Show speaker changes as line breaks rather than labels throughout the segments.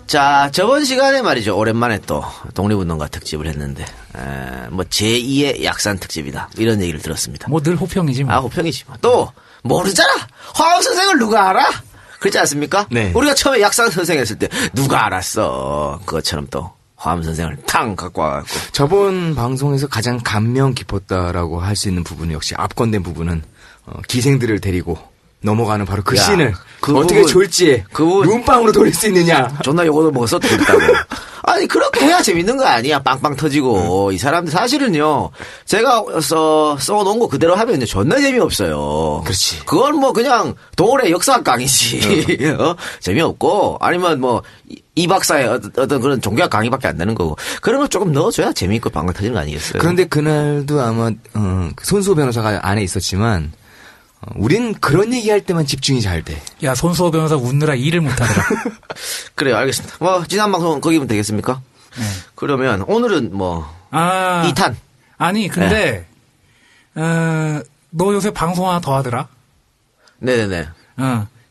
자, 저번 시간에 말이죠. 오랜만에 또 독립운동가 특집을 했는데, 뭐 제2의 약산 특집이다. 이런 얘기를 들었습니다.
뭐 늘 호평이지 뭐.
아, 호평이지. 또 모르잖아. 화학 선생을 누가 알아? 그렇지 않습니까?
네.
우리가 처음에 약산 선생 했을 때 누가 알았어. 그것처럼 또 화학 선생을 탕 갖고 와갖고.
저번 방송에서 가장 감명 깊었다라고 할 수 있는 부분은 역시 압권된 부분은 기생들을 데리고 넘어가는 바로 그
야,
씬을
그
어떻게
부분,
졸지에 눈빵으로 돌릴 수 있느냐.
존나 요거도 먹었어 듣다고. 아니 그렇게 해야 재밌는 거 아니야. 빵빵 터지고. 이 사람들 사실은요. 제가 써놓은 거 그대로 하면요. 존나 재미없어요.
그렇지.
그건 뭐 그냥 동물의 역사 강의지. 재미없고 아니면 뭐 이 박사의 어떤 그런 종교학 강의밖에 안 되는 거고. 그런 거 조금 넣어줘야 재미있고 빵빵 터지는 거 아니겠어요?
그런데 그날도 아마 손수호 변호사가 안에 있었지만 우린 그런 얘기할 때만 집중이 잘 돼.
야, 손수호 변호사 웃느라 일을 못하더라.
그래요. 알겠습니다. 뭐 지난 방송 거기면 되겠습니까?
네.
그러면 오늘은 뭐 2탄.
아니 근데 너 요새 방송 하나 더 하더라?
네네네.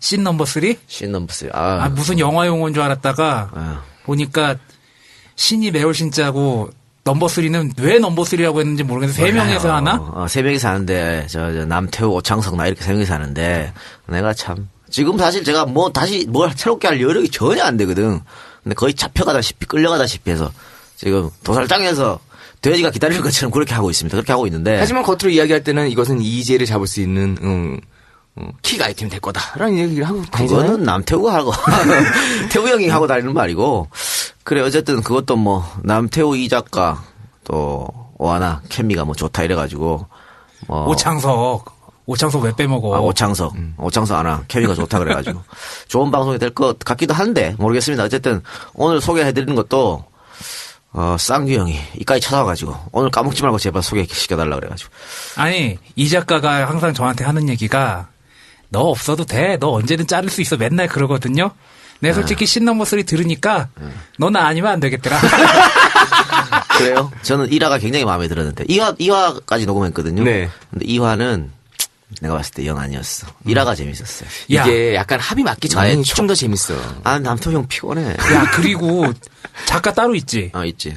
씬 넘버 3?
신 넘버 3.
무슨 영화 용어인 줄 알았다가 보니까 신이 매울 신자고 넘버 3는 왜 넘버 3라고 했는지 모르겠는데 3명에서 하나?
3명이서 하는데 저 남태우, 오창석 나 이렇게 3명이서 하는데 내가 참 지금 사실 제가 뭐 다시 뭘 새롭게 할 여력이 전혀 안 되거든. 근데 거의 잡혀가다시피 끌려가다시피 해서 지금 도살장에서 돼지가 기다리는 것처럼 그렇게 하고 있습니다. 그렇게 하고 있는데
하지만 겉으로 이야기할 때는 이것은 이재를 잡을 수 있는 킥 아이템이 될 거다라는 얘기를 하고 다니잖아요.
그거는 남태우가 하고 태우 형이 하고 다니는 말이고 그래 어쨌든 그것도 뭐 남태우 이 작가 또 오하나 케미가 뭐 좋다 이래가지고 뭐
오창석 왜 빼먹어?
오창석 아나 케미가 좋다 그래가지고 좋은 방송이 될 것 같기도 한데 모르겠습니다. 어쨌든 오늘 소개해드리는 것도 쌍규 형이 이까지 찾아와가지고 오늘 까먹지 말고 제발 소개시켜달라 그래가지고
아니 이 작가가 항상 저한테 하는 얘기가 너 없어도 돼. 너 언제든 자를 수 있어. 맨날 그러거든요. 내가 솔직히 신 넘버 3 들으니까 너는 아니면 안 되겠더라.
그래요? 저는 1화가 굉장히 마음에 들었는데 2화까지 녹음했거든요.
네.
근데 2화는 내가 봤을 때 영 아니었어. 1화가 재밌었어요.
이게 약간 합이 맞기 전에 좀 더 재밌어.
남태우 형 피곤해.
야 그리고 작가 따로 있지.
있지.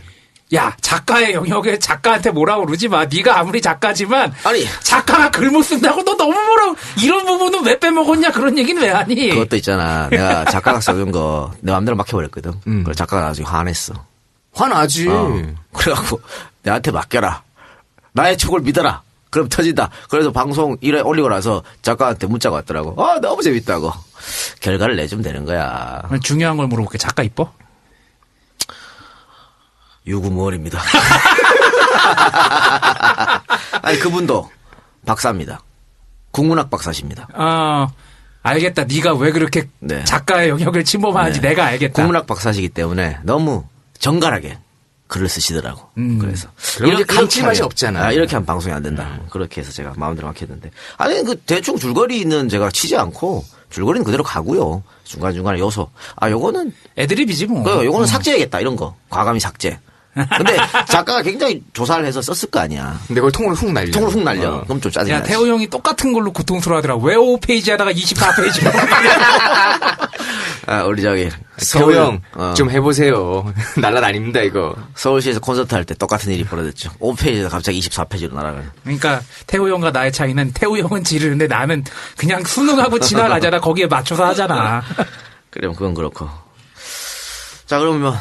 야 작가의 영역에 작가한테 뭐라고 그러지 마. 네가 아무리 작가지만
아니
작가가 글 못 쓴다고 너 너무 뭐라고 이런 부분은 왜 빼먹었냐 그런 얘기는 왜 하니.
그것도 있잖아. 내가 작가가 써준 거 내 맘대로 막혀버렸거든. 그래서 작가가 나중에 화냈어.
화나지.
그래갖고 내한테 맡겨라. 나의 촉을 믿어라. 그럼 터진다. 그래서 방송 1회 올리고 나서 작가한테 문자가 왔더라고. 너무 재밌다고. 결과를 내주면 되는 거야.
중요한 걸 물어볼게. 작가 이뻐?
유구무원입니다. 아니 그분도 박사입니다. 국문학 박사십니다.
알겠다. 네가 왜 그렇게
네.
작가의 영역을 침범하는지 내가 알겠다.
국문학 박사시기 때문에 너무 정갈하게 글을 쓰시더라고. 그래서
이렇게 감칠맛이 없잖아.
이렇게 하면 방송이 안 된다. 그렇게 해서 제가 마음대로 막혔는데 아니 그 대충 줄거리는 제가 치지 않고 줄거리는 그대로 가고요. 중간중간에 요소. 요거는
애드립이지 뭐.
요거는 삭제해야겠다. 이런 거. 과감히 삭제. 근데 작가가 굉장히 조사를 해서 썼을 거 아니야.
근데 그걸 통으로 훅 날려.
통으로 훅 날려. 그럼 좀 짜증나.
야, 태호 형이 똑같은 걸로 고통스러워하더라. 왜 5페이지 하다가 24페이지.
우리 저기
태호 형 좀 해보세요. 날라다닙니다 이거.
서울시에서 콘서트 할 때 똑같은 일이 벌어졌죠. 5페이지에서 갑자기 24페이지로 날아가는.
그러니까 태호 형과 나의 차이는 태호 형은 지르는데 나는 그냥 수능하고 지나가잖아. 거기에 맞춰서 하잖아.
그럼 그건 그렇고. 자 그러면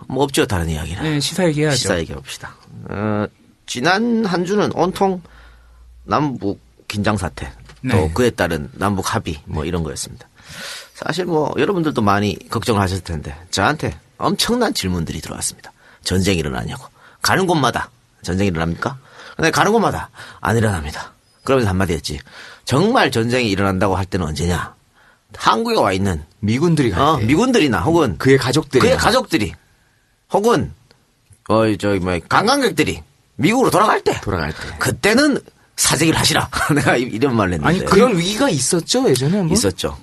뭐 없죠 다른 이야기는.
네, 시사 얘기해야죠.
시사 얘기해봅시다. 지난 한 주는 온통 남북 긴장 사태 또
네.
그에 따른 남북 합의 뭐 이런 거였습니다. 사실 뭐 여러분들도 많이 걱정을 하셨을 텐데 저한테 엄청난 질문들이 들어왔습니다. 전쟁이 일어나냐고. 가는 곳마다 전쟁이 일어납니까? 근데 가는 곳마다 안 일어납니다. 그러면서 한마디 했지. 정말 전쟁이 일어난다고 할 때는 언제냐? 한국에 와 있는
미군들이 갈 때.
미군들이나 혹은
그의 가족들이
혹은 관광객들이 미국으로 돌아갈 때 그때는 사재기를 하시라. 내가 이런 말을 했는데
아니 그런 위기가 있었죠 예전에 한번?
있었죠.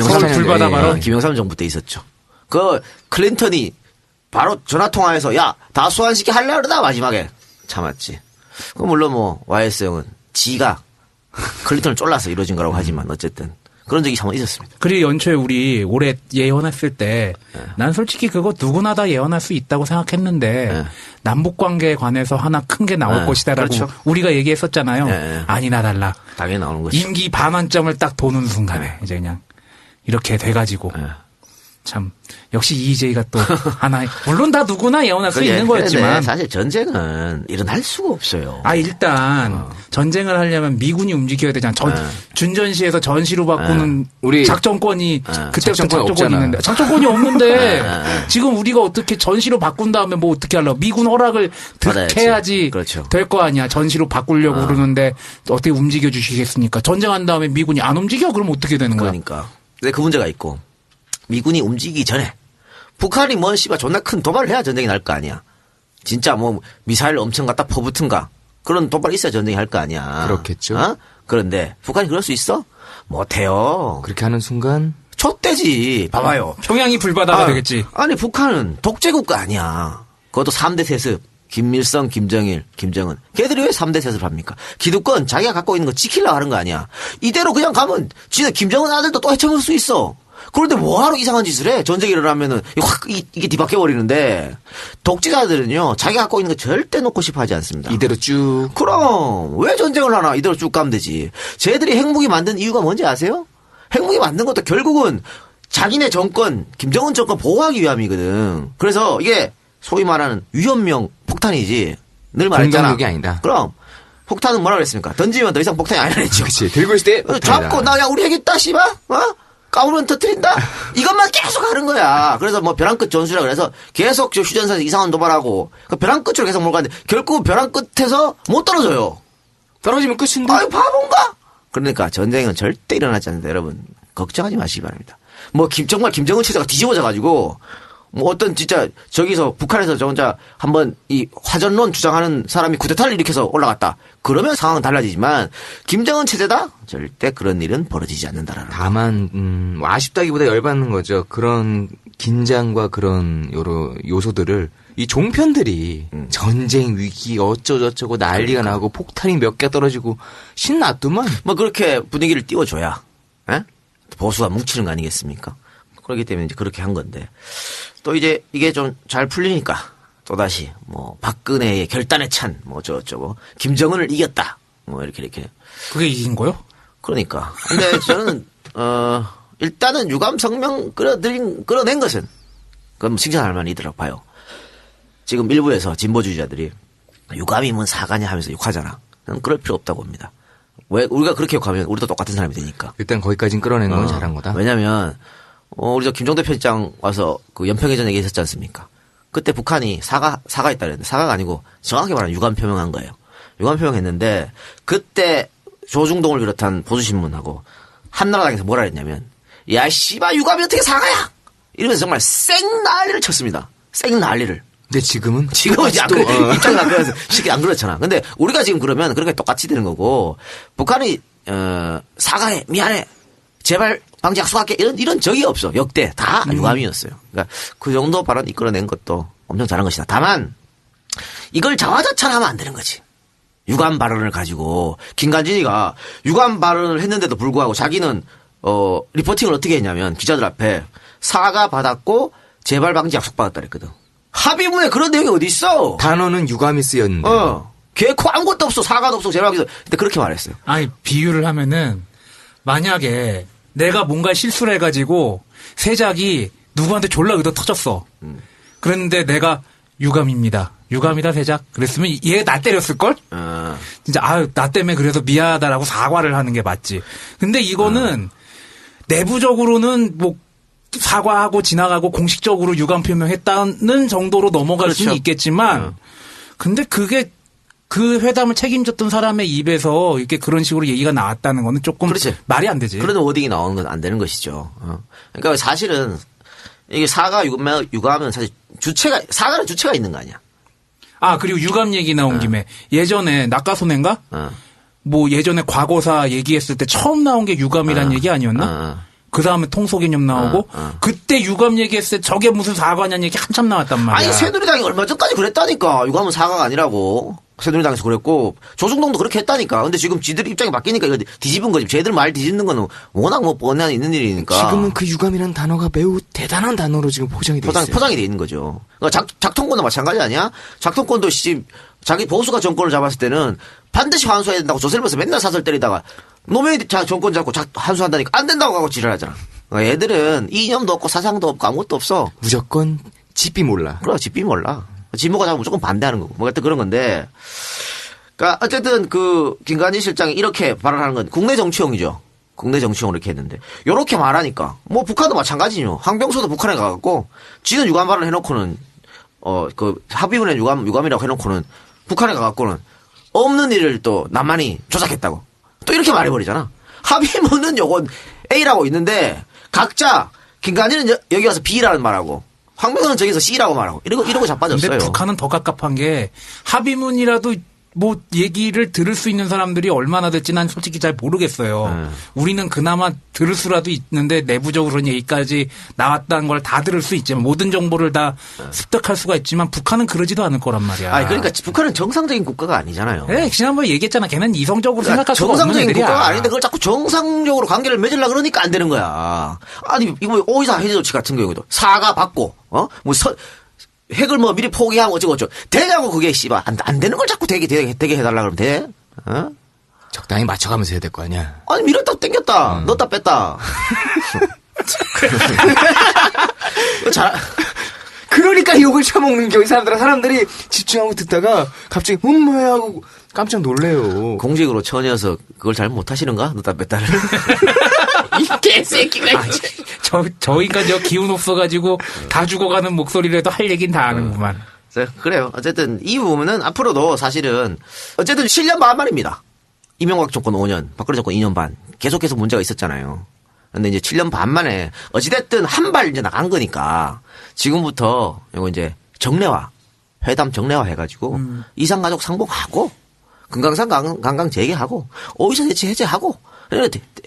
서울 불바다 발언.
김영삼 정부 때 있었죠. 그 클린턴이 바로 전화 통화해서 야 다 소환시키 할래 그러다 마지막에 참았지. 그 물론 뭐 YS 형은 지가 클린턴을 쫄라서 이루어진 거라고 하지만 어쨌든 그런 적이 한번 있었습니다.
그리고 연초에 우리 올해 예언했을 때 난 솔직히 그거 누구나 다 예언할 수 있다고 생각했는데 남북 관계에 관해서 하나 큰 게 나올 것이다라고
그렇죠.
우리가 얘기했었잖아요. 아니나 달라.
당연히 나오는 것이.
임기 반환점을 딱 도는 순간에 이제 그냥 이렇게 돼가지고 참 역시 EJ가 또 하나 물론 다 누구나 예언할 수 있는 거였지만
사실 전쟁은 일어날 수가 없어요.
일단 전쟁을 하려면 미군이 움직여야 되잖아. 준전시에서 전시로 바꾸는
우리
작전권이 그때부터
작전권이
작전권이 있는데 작전권이 없는데 지금 우리가 어떻게 전시로 바꾼 다음에 뭐 어떻게 하려고 미군 허락을 득해야지
그렇죠.
될 거 아니야. 전시로 바꾸려고 그러는데 어떻게 움직여 주시겠습니까? 전쟁한 다음에 미군이 안 움직여? 그럼 어떻게 되는 거야?
그러니까. 근데 그 문제가 있고 미군이 움직이기 전에 북한이 뭔 씨발 존나 큰 도발을 해야 전쟁이 날 거 아니야. 진짜 뭐 미사일 엄청 갖다 퍼붓든가 그런 도발이 있어야 전쟁이 할 거 아니야.
그렇겠죠.
그런데 북한이 그럴 수 있어? 못해요.
그렇게 하는 순간
좆대지. 봐봐요.
평양이 불바다가 되겠지.
아니 북한은 독재국가 아니야. 그것도 3대 세습. 김일성, 김정일, 김정은. 걔들이 왜 3대 세습을 합니까? 기득권 자기가 갖고 있는 거 지키려고 하는 거 아니야. 이대로 그냥 가면 진짜 김정은 아들도 또 헤쳐먹을 수 있어. 그런데 뭐하러 이상한 짓을 해? 전쟁이 일어나면은 이게 뒤바뀌어 버리는데 독재자들은요 자기가 갖고 있는 거 절대 놓고 싶어 하지 않습니다.
이대로 쭉.
그럼 왜 전쟁을 하나? 이대로 쭉 가면 되지. 쟤들이 핵무기 만든 이유가 뭔지 아세요? 핵무기 만든 것도 결국은 자기네 정권, 김정은 정권 보호하기 위함이거든. 그래서 이게 소위 말하는 위험용 폭탄이지. 늘 말했잖아.
공격력이 아니다.
그럼 폭탄은 뭐라 그랬습니까? 던지면 더 이상 폭탄이 아니라 했죠.
그렇지. 들고 있을 때
잡고 나 야 우리 핵 있다 씨발 까불면 터뜨린다? 이것만 계속 하는 거야. 그래서 뭐 벼랑 끝 전술이라 그래서 계속 저 휴전선에서 이상한 도발하고 그 벼랑 끝으로 계속 몰고 가는데 결국은 벼랑 끝에서 못 떨어져요.
떨어지면 끝인데.
아유 바본가? 그러니까 전쟁은 절대 일어나지 않는다. 여러분 걱정하지 마시기 바랍니다. 뭐 정말 김정은 체제가 뒤집어져 가지고 뭐 어떤 진짜 저기서 북한에서 저 혼자 한번 이 화전론 주장하는 사람이 쿠데타를 일으켜서 올라갔다. 그러면 상황은 달라지지만 김정은 체제다? 절대 그런 일은 벌어지지 않는다라는.
다만 아쉽다기보다 열받는 거죠. 그런 긴장과 그런 여러 요소들을 이 종편들이 전쟁 위기 어쩌고저쩌고 난리가 나고 폭탄이 몇 개 떨어지고 신났더만.
뭐 그렇게 분위기를 띄워줘야 에? 보수가 뭉치는 거 아니겠습니까? 그렇기 때문에 이제 그렇게 한 건데 또 이제 이게 좀 잘 풀리니까 또다시 뭐 박근혜의 결단에 찬 뭐 어쩌고저쩌고 김정은을 이겼다 뭐 이렇게
그게 이긴 거요?
그러니까 근데 저는 일단은 유감 성명 끌어낸 것은 그건 칭찬할 만이더라고 봐요. 지금 일부에서 진보주의자들이 유감이면 사과냐 하면서 욕하잖아. 저는 그럴 필요 없다고 봅니다. 왜 우리가 그렇게 욕하면 우리도 똑같은 사람이 되니까.
일단 거기까지는 끌어낸 건 잘한 거다.
왜냐면 우리 저 김종대 편집장 와서 그 연평해전 얘기했었지 않습니까? 그때 북한이 사과했다 그랬는데 사과가 아니고 정확히 말하면 유감 표명한 거예요. 유감 표명했는데 그때 조중동을 비롯한 보수신문하고 한나라당에서 뭐라 했냐면 야 씨발 유감이 어떻게 사과야? 이러면서 정말 생난리를 쳤습니다. 생난리를.
근데 지금은
이제 안 그래. 입장이 안 그래서 쉽게 안 그렇잖아. 근데 우리가 지금 그러면 그렇게 똑같이 되는 거고 북한이 사과해 미안해 제발 방지 약속할게 이런 적이 없어. 역대 다 유감이었어요. 그러니까 그 정도 발언 이끌어낸 것도 엄청 잘한 것이다. 다만 이걸 자화자찬하면 안 되는 거지. 유감 발언을 가지고 김관진이가 유감 발언을 했는데도 불구하고 자기는 리포팅을 어떻게 했냐면 기자들 앞에 사과 받았고 재발 방지 약속 받았다 그랬거든. 합의문에 그런 내용이 어디 있어?
단어는 유감이 쓰였는데.
개코 아무것도 없어. 사과도 없어. 재발 방지 근데 그렇게 말했어요.
아니 비유를 하면은 만약에 내가 뭔가 실수를 해가지고 세작이 누구한테 졸라 의도 터졌어. 그랬는데 내가 유감입니다. 유감이다 세작. 그랬으면 얘 나 때렸을걸? 진짜 나 때문에 그래서 미안하다라고 사과를 하는 게 맞지. 근데 이거는 내부적으로는 뭐 사과하고 지나가고 공식적으로 유감 표명했다는 정도로 넘어갈
그렇죠.
수는 있겠지만 근데 그게 그 회담을 책임졌던 사람의 입에서 이렇게 그런 식으로 얘기가 나왔다는 거는 조금
그렇지.
말이 안 되지.
그런 워딩이 나오는 건 안 되는 것이죠. 그러니까 사실은 이게 사과 유감은 사실 사과는 주체가 있는 거 아니야.
그리고 유감 얘기 나온 김에 예전에 낙가소년가? 뭐 예전에 과거사 얘기했을 때 처음 나온 게 유감이란 얘기 아니었나? 그 다음에 통소개념 나오고 그때 유감 얘기했을 때 저게 무슨 사과냐는 얘기 한참 나왔단 말이야.
아니 새누리당이 얼마 전까지 그랬다니까. 유감은 사과가 아니라고. 새누리당에서 그랬고 조중동도 그렇게 했다니까. 근데 지금 지들 입장이 바뀌니까 이거 뒤집은 거지. 쟤들 말 뒤집는 거는 워낙 뭐 뻔히 있는 일이니까.
지금은 그 유감이라는 단어가 매우 대단한 단어로 지금 포장이 돼 있어요.
포장이 돼 있는 거죠. 그러니까 작통권도 마찬가지 아니야? 작통권도 자기 보수가 정권을 잡았을 때는 반드시 환수해야 된다고 조선일보에서 맨날 사설 때리다가 노무현이 정권 잡고 환수한다니까 안 된다고 하고 지랄하잖아. 그러니까 얘들은 이념도 없고 사상도 없고 아무것도 없어.
무조건 집비 몰라.
그래, 집비 몰라. 지모가 잡으면 무조건 반대하는 거고. 뭐 하여튼 그런 건데. 그러니까 어쨌든 그 김관진 실장이 이렇게 발언하는 건 국내 정치용이죠. 국내 정치용으로 이렇게 했는데. 요렇게 말하니까. 뭐 북한도 마찬가지죠. 황병수도 북한에 가갖고 지는 유감 발언 해놓고는 그 합의문에 유감이라고 해놓고는 북한에 가갖고는 없는 일을 또 남한이 조작했다고. 또 이렇게 말해버리잖아. 합의문은 요건 A라고 있는데 각자 김관진은 여기 와서 B라는 말하고 황병수는 저기서 C라고 말하고 이러고 자빠졌어요.
근데 북한은 더 갑갑한 게 합의문이라도 뭐 얘기를 들을 수 있는 사람들이 얼마나 될지 난 솔직히 잘 모르겠어요. 우리는 그나마 들을 수라도 있는데 내부적으로 그런 얘기까지 나왔다는 걸 다 들을 수 있지만 모든 정보를 다 습득할 수가 있지만 북한은 그러지도 않을 거란 말이야.
아니 그러니까 북한은 정상적인 국가가 아니잖아요.
네, 지난번에 얘기했잖아. 걔는 이성적으로 생각할 수가 없는
정상적인
애들이야.
국가가 아닌데 그걸 자꾸 정상적으로 관계를 맺으려고 그러니까 안 되는 거야. 아니 이거 오이사 해제 조치 같은 경우도 사과 받고 핵을 뭐 미리 포기하고 어쩌고저쩌고 되냐고 그게 씨발 안 되는 걸 자꾸 되게 해달라 그러면 돼? 어?
적당히 맞춰가면서 해야 될 거 아니야.
아니 밀었다 땡겼다 넣었다 뺐다.
그러니까 욕을 처먹는 게 이 사람들이 집중하고 듣다가 갑자기 뭐야 하고 깜짝 놀래요.
공식으로 처녀서 그걸 잘 못하시는가? 넣었다 뺐다를. 이 개새끼가.
저희가 저 기운 없어가지고 다 죽어가는 목소리라도 할 얘긴 다 하는구만.
그래요. 어쨌든 이 부분은 앞으로도 사실은 어쨌든 7년 반 만입니다. 이명박 정권 5년, 박근혜 정권 2년 반. 계속해서 문제가 있었잖아요. 근데 이제 7년 반 만에 어찌됐든 한 발 이제 나간 거니까 지금부터 이거 이제 정례화, 회담 정례화 해가지고 이산가족 상봉하고 금강산 관광 재개하고 오이사 대치 해제하고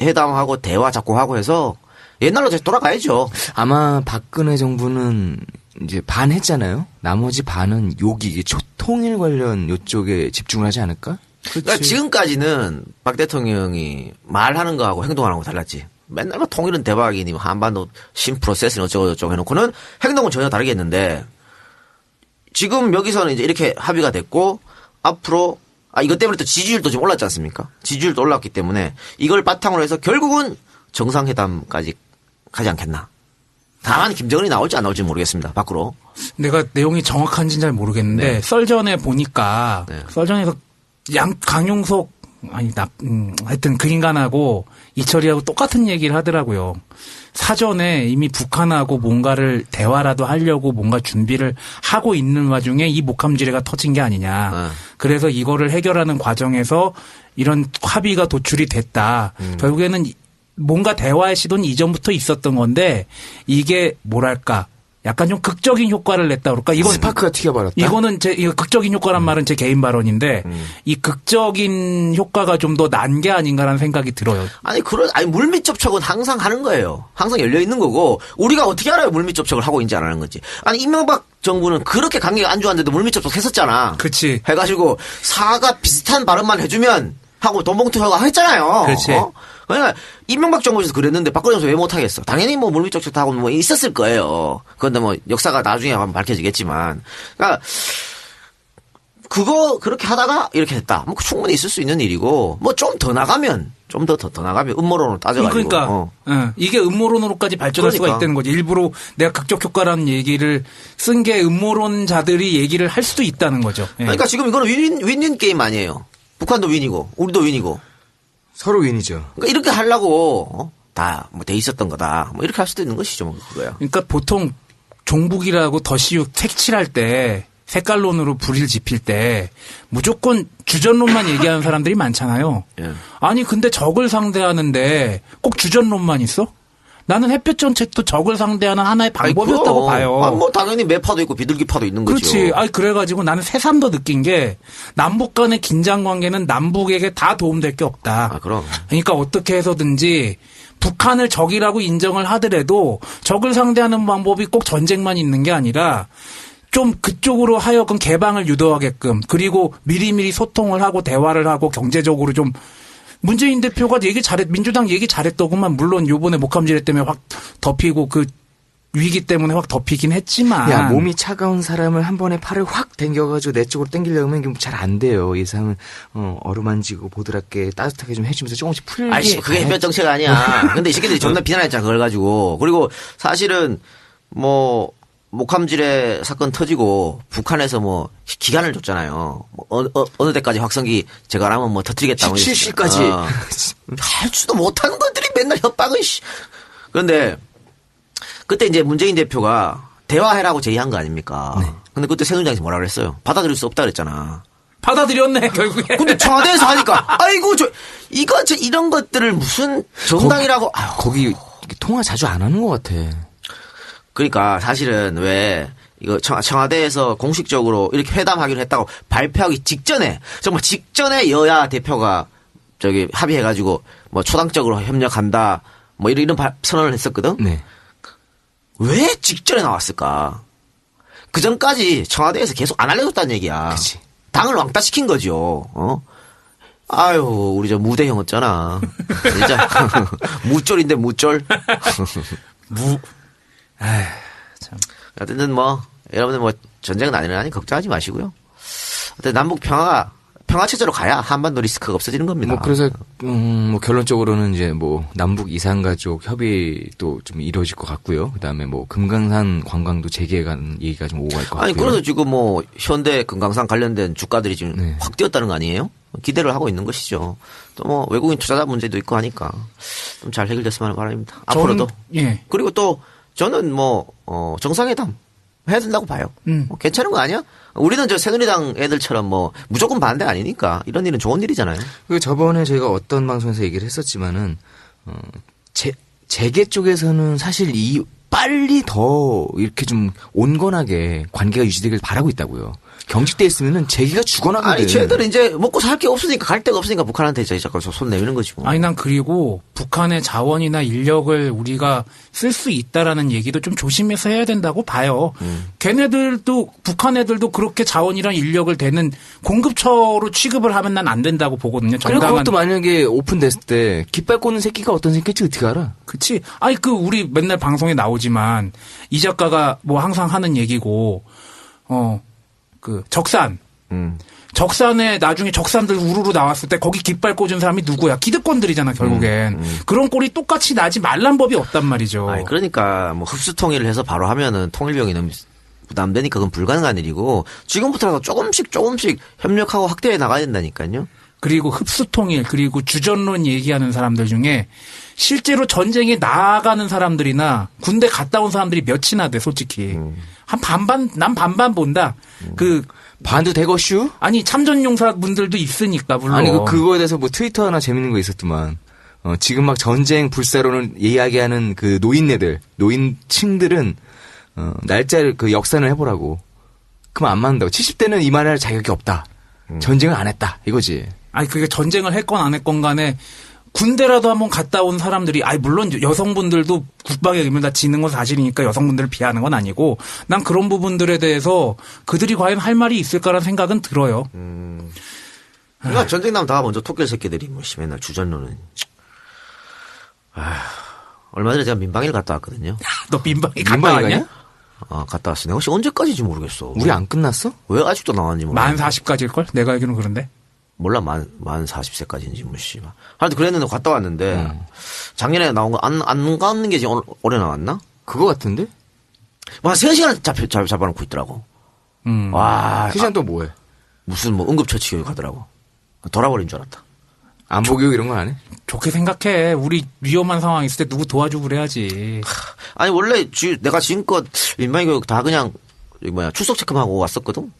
회담하고 대화 자꾸 하고 해서 옛날로 다시 돌아가야죠.
아마 박근혜 정부는 이제 반 했잖아요. 나머지 반은 여기 초통일 관련 요쪽에 집중을 하지 않을까?
그러니까 지금까지는 박 대통령이 말하는 거하고 행동하는 거 달랐지. 맨날 뭐 통일은 대박이니 뭐 한반도 신프로세스니 어쩌고저쩌고 해놓고는 행동은 전혀 다르게 했는데 지금 여기서는 이제 이렇게 합의가 됐고 앞으로 이것 때문에 또 지지율도 좀 올랐지 않습니까? 지지율도 올랐기 때문에 이걸 바탕으로 해서 결국은 정상회담까지 가지 않겠나. 다만 김정은이 나올지 안 나올지 모르겠습니다. 밖으로.
내가 내용이 정확한지는 잘 모르겠는데
네.
썰전에 보니까 썰전에서 강용석 하여튼 그 인간하고 이철이하고 똑같은 얘기를 하더라고요. 사전에 이미 북한하고 뭔가를 대화라도 하려고 뭔가 준비를 하고 있는 와중에 이 목함지뢰가 터진 게 아니냐. 그래서 이거를 해결하는 과정에서 이런 합의가 도출이 됐다. 결국에는 뭔가 대화의 시도는 이전부터 있었던 건데 이게 뭐랄까. 약간 좀 극적인 효과를 냈다 그럴까? 이건
스파크가 튀겨버렸다.
이거는 이거 극적인 효과란 말은 제 개인 발언인데 이 극적인 효과가 좀 더 난 게 아닌가라는 생각이 들어요.
아니 물밑 접촉은 항상 하는 거예요. 항상 열려 있는 거고 우리가 어떻게 알아요? 물밑 접촉을 하고 있는지 안 하는 건지. 아니 이명박 정부는 그렇게 관계가 안 좋았는데도 물밑 접촉했었잖아.
그렇지.
해가지고 사과 비슷한 발언만 해주면 하고 돈봉투 허가 했잖아요.
그렇지.
그러니까 이명박 정부에서 그랬는데 박근혜 정부 왜 못하겠어? 당연히 뭐 물밑 접촉도 하고 뭐 있었을 거예요. 그런데 뭐 역사가 나중에 한번 밝혀지겠지만, 그러니까 그거 그렇게 하다가 이렇게 됐다. 뭐 충분히 있을 수 있는 일이고, 뭐 좀 더 나가면 더 나가면 음모론으로 따져가지고.
그러니까 이게 음모론으로까지 발전할 수가 있다는 거지. 일부러 내가 극적 효과라는 얘기를 쓴 게 음모론자들이 얘기를 할 수도 있다는 거죠. 예.
그러니까 지금 이거는 윈윈 게임 아니에요. 북한도 윈이고 우리도 윈이고.
서로 윈이죠.
그러니까 이렇게 하려고 다 뭐 돼 있었던 거다. 뭐 이렇게 할 수도 있는 것이죠, 뭐 그거야.
그러니까 보통 종북이라고 덧씌우 색칠할 때 색깔론으로 불을 지필 때 무조건 주전론만 얘기하는 사람들이 많잖아요.
예.
아니 근데 적을 상대하는데 꼭 주전론만 있어? 나는 햇볕 정책도 적을 상대하는 하나의 방법이었다고 봐요.
뭐 당연히 매파도 있고 비둘기파도 있는 거죠.
그렇지. 그래가지고 나는 새삼도 느낀 게 남북 간의 긴장 관계는 남북에게 다 도움될 게 없다.
그럼.
그러니까 어떻게 해서든지 북한을 적이라고 인정을 하더라도 적을 상대하는 방법이 꼭 전쟁만 있는 게 아니라 좀 그쪽으로 하여금 개방을 유도하게끔 그리고 미리미리 소통을 하고 대화를 하고 경제적으로 좀 문재인 대표가 민주당 얘기 잘했더구만. 물론 요번에 목함지뢰 때문에 확 덮이고 그 위기 때문에 확 덮이긴 했지만.
야, 몸이 차가운 사람을 한 번에 팔을 확 당겨가지고 내 쪽으로 당기려면 잘 안 돼요. 이 사람은 어루만지고 보드랍게 따뜻하게 좀 해주면서 조금씩 풀게.
아이씨, 그게 햇볕 정책 아니야. 근데 이 새끼들이 존나 비난했잖아, 그걸 가지고. 그리고 사실은 뭐 목함지뢰 사건 터지고 북한에서 뭐 기간을 줬잖아요. 뭐 어느 때까지 확성기 제가 하면 뭐 터뜨리겠다고.
17시까지.
할 수도 못하는 것들이 맨날 협박은. 그런데 그때 이제 문재인 대표가 대화해라고 제의한 거 아닙니까? 네. 근데 그때 새누리당에서 뭐라 그랬어요? 받아들일 수 없다 그랬잖아.
받아들였네, 결국에.
근데 청와대에서 하니까, 아이고, 이런 것들을 무슨 정당이라고.
거기 통화 자주 안 하는 것 같아.
그러니까 사실은 왜 이거 청와대에서 공식적으로 이렇게 회담하기로 했다고 발표하기 직전에 정말 직전에 여야 대표가 저기 합의해가지고 뭐 초당적으로 협력한다 뭐 이런 선언을 했었거든.
네.
왜 직전에 나왔을까? 그 전까지 청와대에서 계속 안 알려줬다는 얘기야.
그치.
당을 왕따 시킨 거죠. 아유, 우리 저 무대형 어쩌나. 진짜 무쫄인데 무쫄.
참.
어쨌든 뭐 여러분들 뭐 전쟁은 안 일어나니 걱정하지 마시고요. 어쨌든 남북 평화 체제로 가야 한반도 리스크가 없어지는 겁니다.
뭐 그래서 뭐 결론적으로는 이제 뭐 남북 이산가족 협의도 좀 이루어질 것 같고요. 그다음에 뭐 금강산 관광도 재개하는 얘기가 좀 오고 갈 것 같고요.
아니 그래서 지금 뭐 현대 금강산 관련된 주가들이 지금
네.
확 뛰었다는 거 아니에요? 기대를 하고 있는 것이죠. 또 뭐 외국인 투자자 문제도 있고 하니까 좀 잘 해결됐으면 하는 바람입니다. 앞으로도.
예.
그리고 또 저는 뭐 정상회담 해야 된다고 봐요. 뭐 괜찮은 거 아니야? 우리는 저 새누리당 애들처럼 뭐 무조건 반대 아니니까 이런 일은 좋은 일이잖아요.
그 저번에 저희가 어떤 방송에서 얘기를 했었지만은 재계 쪽에서는 사실 빨리 더 이렇게 좀 온건하게 관계가 유지되길 바라고 있다고요. 경직돼 있으면은 재계가 죽어나거든.
아니 쟤들은 이제 먹고 살 게 없으니까 갈 데가 없으니까 북한한테 이제 자꾸 손 내미는 거지 뭐.
아니 난 그리고 북한의 자원이나 인력을 우리가 쓸 수 있다라는 얘기도 좀 조심해서 해야 된다고 봐요. 걔네들도 북한 애들도 그렇게 자원이랑 인력을 대는 공급처로 취급을 하면 난 안 된다고 보거든요.
그리고 그것도 만약에 오픈됐을 때 깃발 꽂는 새끼가 어떤 새끼인지 어떻게 알아?
그치. 아니 우리 맨날 방송에 나오지만 이 작가가 뭐 항상 하는 얘기고 적산. 적산에 나중에 적산들 우르르 나왔을 때 거기 깃발 꽂은 사람이 누구야? 기득권들이잖아, 결국엔. 그런 꼴이 똑같이 나지 말란 법이 없단 말이죠.
아니, 그러니까 뭐 흡수 통일을 해서 바로 하면은 통일비용이 너무 부담되니까 그건 불가능한 일이고 지금부터라도 조금씩 협력하고 확대해 나가야 된다니까요.
그리고 흡수 통일 그리고 주전론 얘기하는 사람들 중에 실제로 전쟁에 나아가는 사람들이나 군대 갔다 온 사람들이 몇이나 돼, 솔직히. 난 반반 본다.
반도 대거슈?
아니, 참전용사 분들도 있으니까, 물론.
아니, 그거에 대해서 뭐 트위터 하나 재밌는 거 있었더만. 지금 막 전쟁 불사로는 이야기하는 그 노인층들은, 날짜를 역산을 해보라고. 그럼 안 맞는다고. 70대는 이 말을 할 자격이 없다. 전쟁을 안 했다. 이거지.
아니, 그게 전쟁을 했건 안 했건 간에 군대라도 한번 갔다 온 사람들이, 물론 여성분들도 국방에 의무를 다 지는 건 사실이니까 여성분들을 비하하는 건 아니고, 난 그런 부분들에 대해서 그들이 과연 할 말이 있을까라는 생각은 들어요.
그러니까 전쟁 나면 다 먼저 토끼 새끼들이 뭐 맨날 주전론은. 얼마 전에 제가 민방위를 갔다 왔거든요.
너 민방위 갔다 왔냐?
갔다 왔어. 내가 혹시 언제까지인지 모르겠어.
우리 안 끝났어?
왜 아직도 나왔는지 모르겠어.
만 40까지일걸? 내가 알기로는 그런데.
몰라, 만 40세까지인지, 뭐, 씨발. 하여튼 그랬는데 갔다 왔는데, 작년에 나온 거, 안 가는 게 지금 올해 나왔나?
그거 같은데?
와, 3시간 잡아놓고 있더라고. 와.
3시간 또 뭐해?
무슨 뭐 응급처치 교육 하더라고. 돌아버린 줄 알았다.
안보교육 이런 건 안 해?
좋게 생각해. 우리 위험한 상황 있을 때 누구 도와주고 그래야지.
아니, 원래 내가 지금껏 민방위 교육 다 그냥, 출석 체크만 하고 왔었거든?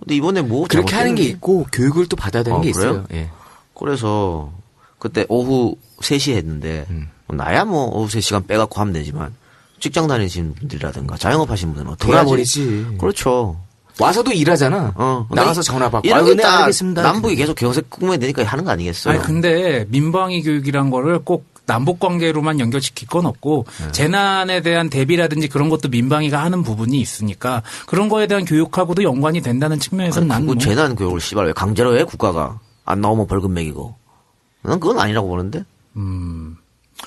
근데 이번에 뭐
그렇게 하는 게 있고 교육을 또 받아야 되는 게
그래요?
있어요. 예.
그래서 그때 오후 3시에 했는데 나야 뭐 오후 3시간 빼갖고 하면 되지만 직장 다니시는 분들이라든가 자영업 하시는 분들은 어떻게
돌아버리지.
그렇죠.
와서도 일하잖아. 나가서 전화 받고. 네, 알겠습니다.
남북이 계속 경색 국면이 되니까 하는 거 아니겠어요?
아니 근데 민방위 교육이란 거를 꼭 남북 관계로만 연결시킬 건 없고 재난에 대한 대비라든지 그런 것도 민방위가 하는 부분이 있으니까 그런 거에 대한 교육하고도 연관이 된다는 측면에서는 나는
그 재난 교육을 씨발 왜 강제로 해 국가가 안 나오면 벌금 매기고. 난 그건 아니라고 보는데.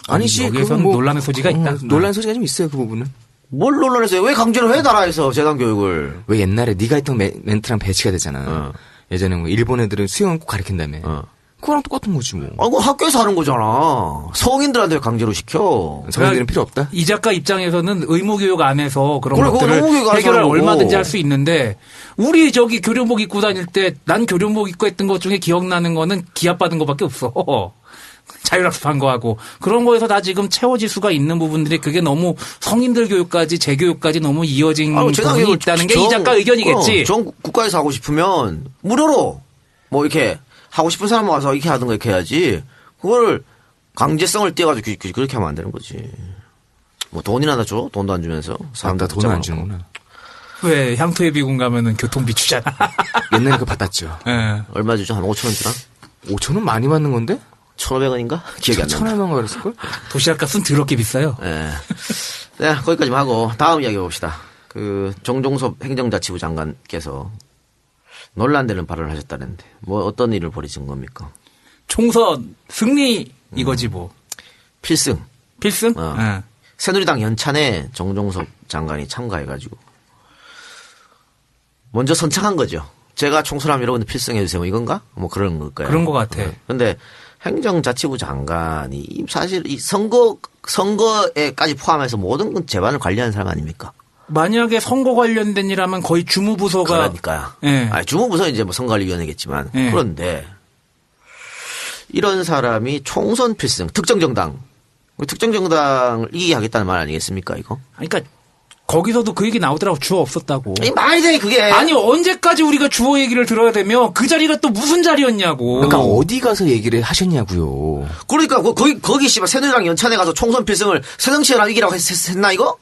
아니지.
여기에서는
그건
논란의 소지가 있다.
논란 소지가 좀 있어요 그 부분은.
뭘 논란했어요? 왜 강제로 해 나라에서 재난 교육을?
왜 옛날에 네가 했던 멘트랑 배치가 되잖아. 예전에 뭐 일본 애들은 수영은 꼭 가르친다며. 그거랑 똑같은 거지 뭐.
아, 그거 학교에서 하는 거잖아. 성인들한테 강제로 시켜.
성인들은 필요 없다?
이 작가 입장에서는 의무교육 안에서 그런
그래,
것들을
그건 의무교육 안에서
해결을
하는 거고.
얼마든지 할 수 있는데 우리 저기 교련복 입고 다닐 때 난 교련복 입고 했던 것 중에 기억나는 거는 기합받은 거밖에 없어. 자율학습한 거하고 그런 거에서 다 지금 채워질 수가 있는 부분들이 그게 너무 성인들 교육까지 재교육까지 너무 이어진 부분이 있다는 게 이 작가 의견이겠지.
전 국가에서 하고 싶으면 무료로 뭐 이렇게 하고 싶은 사람 와서 이렇게 하든가 이렇게 해야지. 그걸 강제성을 띄어가지고 그렇게 하면 안 되는 거지. 뭐 돈이나 줘? 돈도 안 주면서.
사람들 돈을 안 주는구나.
왜 향토의 비군 가면은 교통비 주잖아.
옛날에 그거 받았죠.
네.
얼마 주죠? 한 5천 원 주나?
5천 원 많이 받는 건데?
1,500원인가? 기억이 안 난다.
1,500원 그랬을걸?
도시락값은 더럽게 비싸요.
예. 네, 거기까지만 하고 다음 이야기 봅시다. 그 정종섭 행정자치부 장관께서 논란되는 발언을 하셨다는데 뭐 어떤 일을 벌이신 겁니까?
총선 승리 이거지 뭐.
필승.
필승? 네.
새누리당 연찬에 정종섭 장관이 참가해가지고 먼저 선창한 거죠. 제가 총선하면 여러분들 필승해주세요. 뭐 이건가? 뭐 그런 걸까요?
그런 것 같아.
근데 행정자치부 장관이 사실 이 선거에까지 포함해서 모든 건 재반을 관리하는 사람 아닙니까?
만약에 선거 관련된 일하면 거의 주무부서가.
그러니까요.
예.
아니, 주무부서는 이제 뭐 선거관리위원회겠지만.
예.
그런데 이런 사람이 총선 필승, 특정 정당을 이기게 하겠다는 말 아니겠습니까, 이거?
그러니까 거기서도 그 얘기 나오더라고. 주어 없었다고.
이 말이 돼, 그게.
아니 언제까지 우리가 주어 얘기를 들어야 되며 그 자리가 또 무슨 자리였냐고.
그러니까 어디 가서 얘기를 하셨냐고요.
그러니까 거기 씨발 새누리당 연찬에 가서 총선 필승을 새정치연합 이기라고 했나 이거?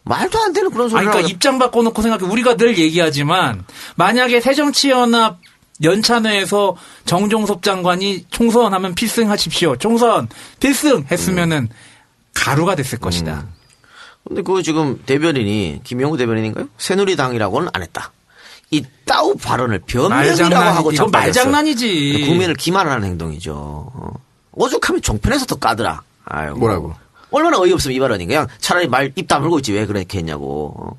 말도 안 되는 그런 소리를.
그러니까 입장 바꿔놓고 생각해. 우리가 늘 얘기하지만 만약에 새정치연합 연찬회에서 정종섭 장관이 총선하면 필승하십시오. 총선 필승 했으면은 가루가 됐을 것이다.
근데 그거 지금 대변인이 김영우 대변인인가요? 새누리당이라고는 안 했다. 이 따우 발언을 변명이라고 하고
이건 말장난이지.
국민을 기만하는 행동이죠. 오죽하면 종편에서 더 까더라. 아유,
뭐라고?
얼마나 어이없으면 이 발언이 그냥 차라리 말 입 다물고 있지 왜 그렇게 했냐고.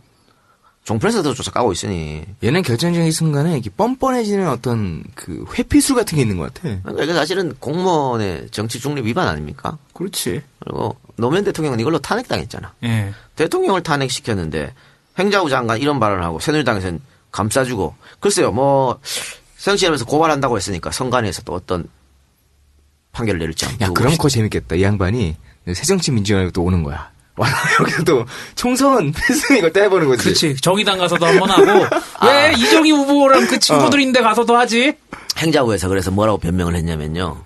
종편에서도 조사 까고 있으니.
얘는 결정적인 순간에 이렇게 뻔뻔해지는 어떤 그 회피술 같은 게 있는 것 같아.
그러니까 이게 사실은 공무원의 정치 중립 위반 아닙니까?
그렇지.
그리고 노무현 대통령은 이걸로 탄핵당했잖아.
예.
대통령을 탄핵시켰는데 행자부 장관 이런 발언을 하고 새누리당에서는 감싸주고 글쎄요 뭐 새정치연합에서 고발한다고 했으니까 선관위에서 또 어떤 판결을 내릴지
야 그럼 그거 재밌겠다. 이 양반이 새정치민주연합에 또 오는 거야. 와 여기서 또 총선 필승 이걸 또 해보는 거지.
그렇지. 정의당 가서도 한번 하고 왜 이정희 후보랑 그 친구들인데 가서도 하지.
행자부에서 그래서 뭐라고 변명을 했냐면요.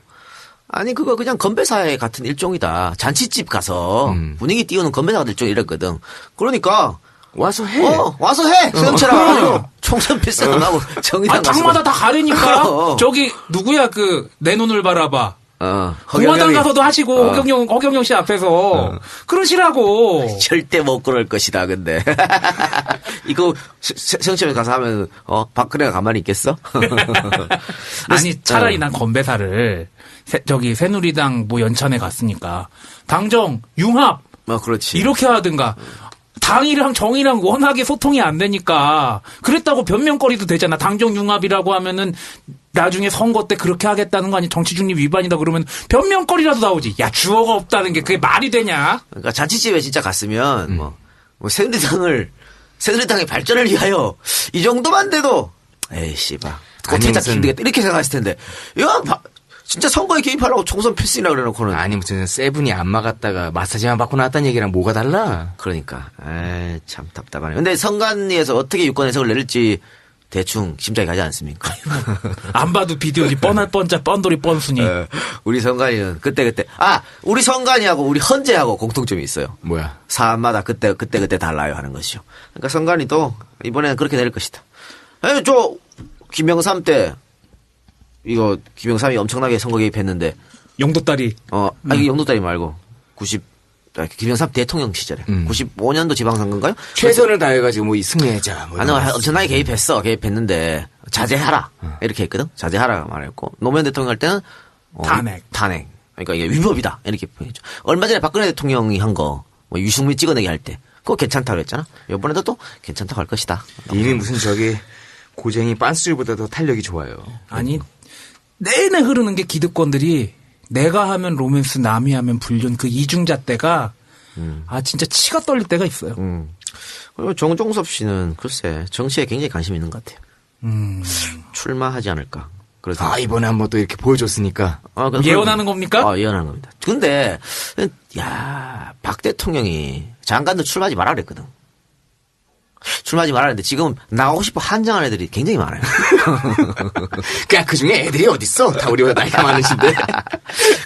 아니 그거 그냥 건배사의 같은 일종이다. 잔치집 가서 분위기 띄우는 건배사 같은 일종 이랬거든. 그러니까
와서 해.
와서 해. 새정치랑 총선 필승 안 하고 정의당 가서.
당마다 다 가리니까. 저기 누구야 그 내 눈을 바라봐. 공화당 가서도 하시고 허경영 씨 앞에서 그러시라고.
절대 못 그럴 것이다. 근데 이거 새정치에 가서 하면 박근혜가 가만히 있겠어?
아니 차라리 난 건배사를 저기 새누리당 뭐 연찬에 갔으니까 당정 융합
그렇지.
이렇게 하든가. 당이랑 정이랑 워낙에 소통이 안 되니까 그랬다고 변명거리도 되잖아. 당정 융합이라고 하면은 나중에 선거 때 그렇게 하겠다는 거 아니 정치 중립 위반이다 그러면 변명거리라도 나오지. 야 주어가 없다는 게 그게 말이 되냐?
그러니까 잔치집에 진짜 갔으면 뭐 새누리당의 발전을 위하여 이 정도만 돼도 에이 씨발 고택자 힘들겠다 이렇게 생각했을 텐데 이건 진짜 선거에 개입하려고 총선 필승이라고 그래놓고는.
아니 무슨 세븐이 안 막았다가 마사지만 받고 나왔다는 얘기랑 뭐가 달라?
그러니까 참 답답하네. 근데 선관위에서 어떻게 유권 해석을 내릴지 대충 심장이 가지 않습니까?
안 봐도 비디오지 뻔할 뻔짜 뻔돌이 뻔순이.
우리 선관위는 그때 우리 선관위하고 우리 헌재하고 공통점이 있어요.
뭐야?
사안마다 그때 달라요 하는 것이요. 그러니까 선관위도 이번에는 그렇게 내릴 것이다. 김영삼 때 이거 김영삼이 엄청나게 선거 개입했는데
영도다리.
아니 영도다리 말고 김영삼 대통령 시절에 95년도 지방선거인가요?
최선을 다해가지고 뭐 승리하자. 뭐
아니 엄청나게 개입했는데 자제하라 이렇게 했거든. 자제하라 말했고 노무현 대통령 할 때는 탄핵. 그러니까 이게 위법이다 이렇게 표현했죠. 얼마 전에 박근혜 대통령이 한 거 뭐 유승민 찍어내기 할 때 그거 괜찮다고 했잖아. 이번에도 또 괜찮다고 할 것이다.
이미 무슨 고쟁이 빤스줄보다 더 탄력이 좋아요.
아니 내내 흐르는 게 기득권들이 내가 하면 로맨스 남이 하면 불륜 그 이중잣대가 진짜 치가 떨릴 때가 있어요.
그리고 정종섭 씨는 글쎄 정치에 굉장히 관심이 있는 것 같아요. 출마하지 않을까. 그래서
이번에 한번 또 이렇게 보여줬으니까.
예언하는 겁니까?
예언하는 겁니다. 근데 박 대통령이 장관들 출마하지 말라 그랬거든. 출마하지 말라는데 지금 나오고 싶어 한정한 애들이 굉장히 많아요.
그 중에 애들이 어딨어? 다 우리보다 나이가 많으신데.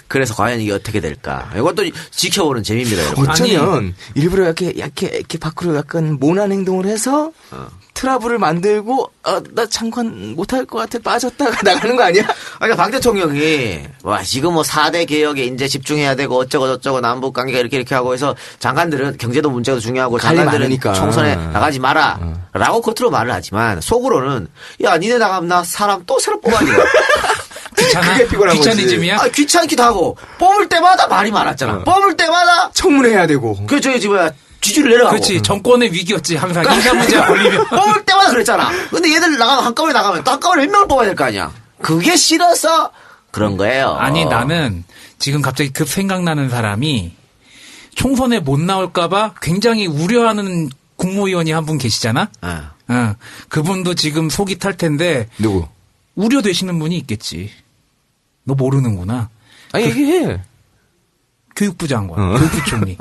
그래서 과연 이게 어떻게 될까? 이것도 지켜보는 재미입니다. 여러분.
어쩌면 일부러 이렇게 밖으로 약간 모난 행동을 해서 트러블을 만들고 나 장관 못할 것 같아 빠졌다가 나가는 거 아니야?
그러니까 박 대통령이 지금 뭐 4대 개혁에 이제 집중해야 되고 어쩌고 저쩌고 남북 관계가 이렇게 하고 해서 장관들은 경제도 문제도 중요하고 장관들은
많으니까.
총선에 나가지 마라 라고 겉으로 말을 하지만 속으로는 야 니네 나가면 나 사람 또 새로 뽑아야 돼.
그게 피곤한 거지.
귀차니즘이야?
귀찮기도 하고 뽑을 때마다 말이 많았잖아. 뽑을 때마다
청문회해야 되고.
그 지지율 내려가고.
그렇지. 정권의 위기였지. 항상 인사 문제가 걸리면.
뽑을 때마다 그랬잖아. 근데 얘들 한꺼번에 나가면 또 한꺼번에 몇 명을 뽑아야 될 거 아니야. 그게 싫어서 그런 거예요.
아니 나는 지금 갑자기 급 생각나는 사람이 총선에 못 나올까봐 굉장히 우려하는 국무위원이 한 분 계시잖아. 그분도 지금 속이 탈 텐데.
누구?
우려되시는 분이 있겠지. 너 모르는구나.
얘기해.
교육부 장관, 교육부 총리.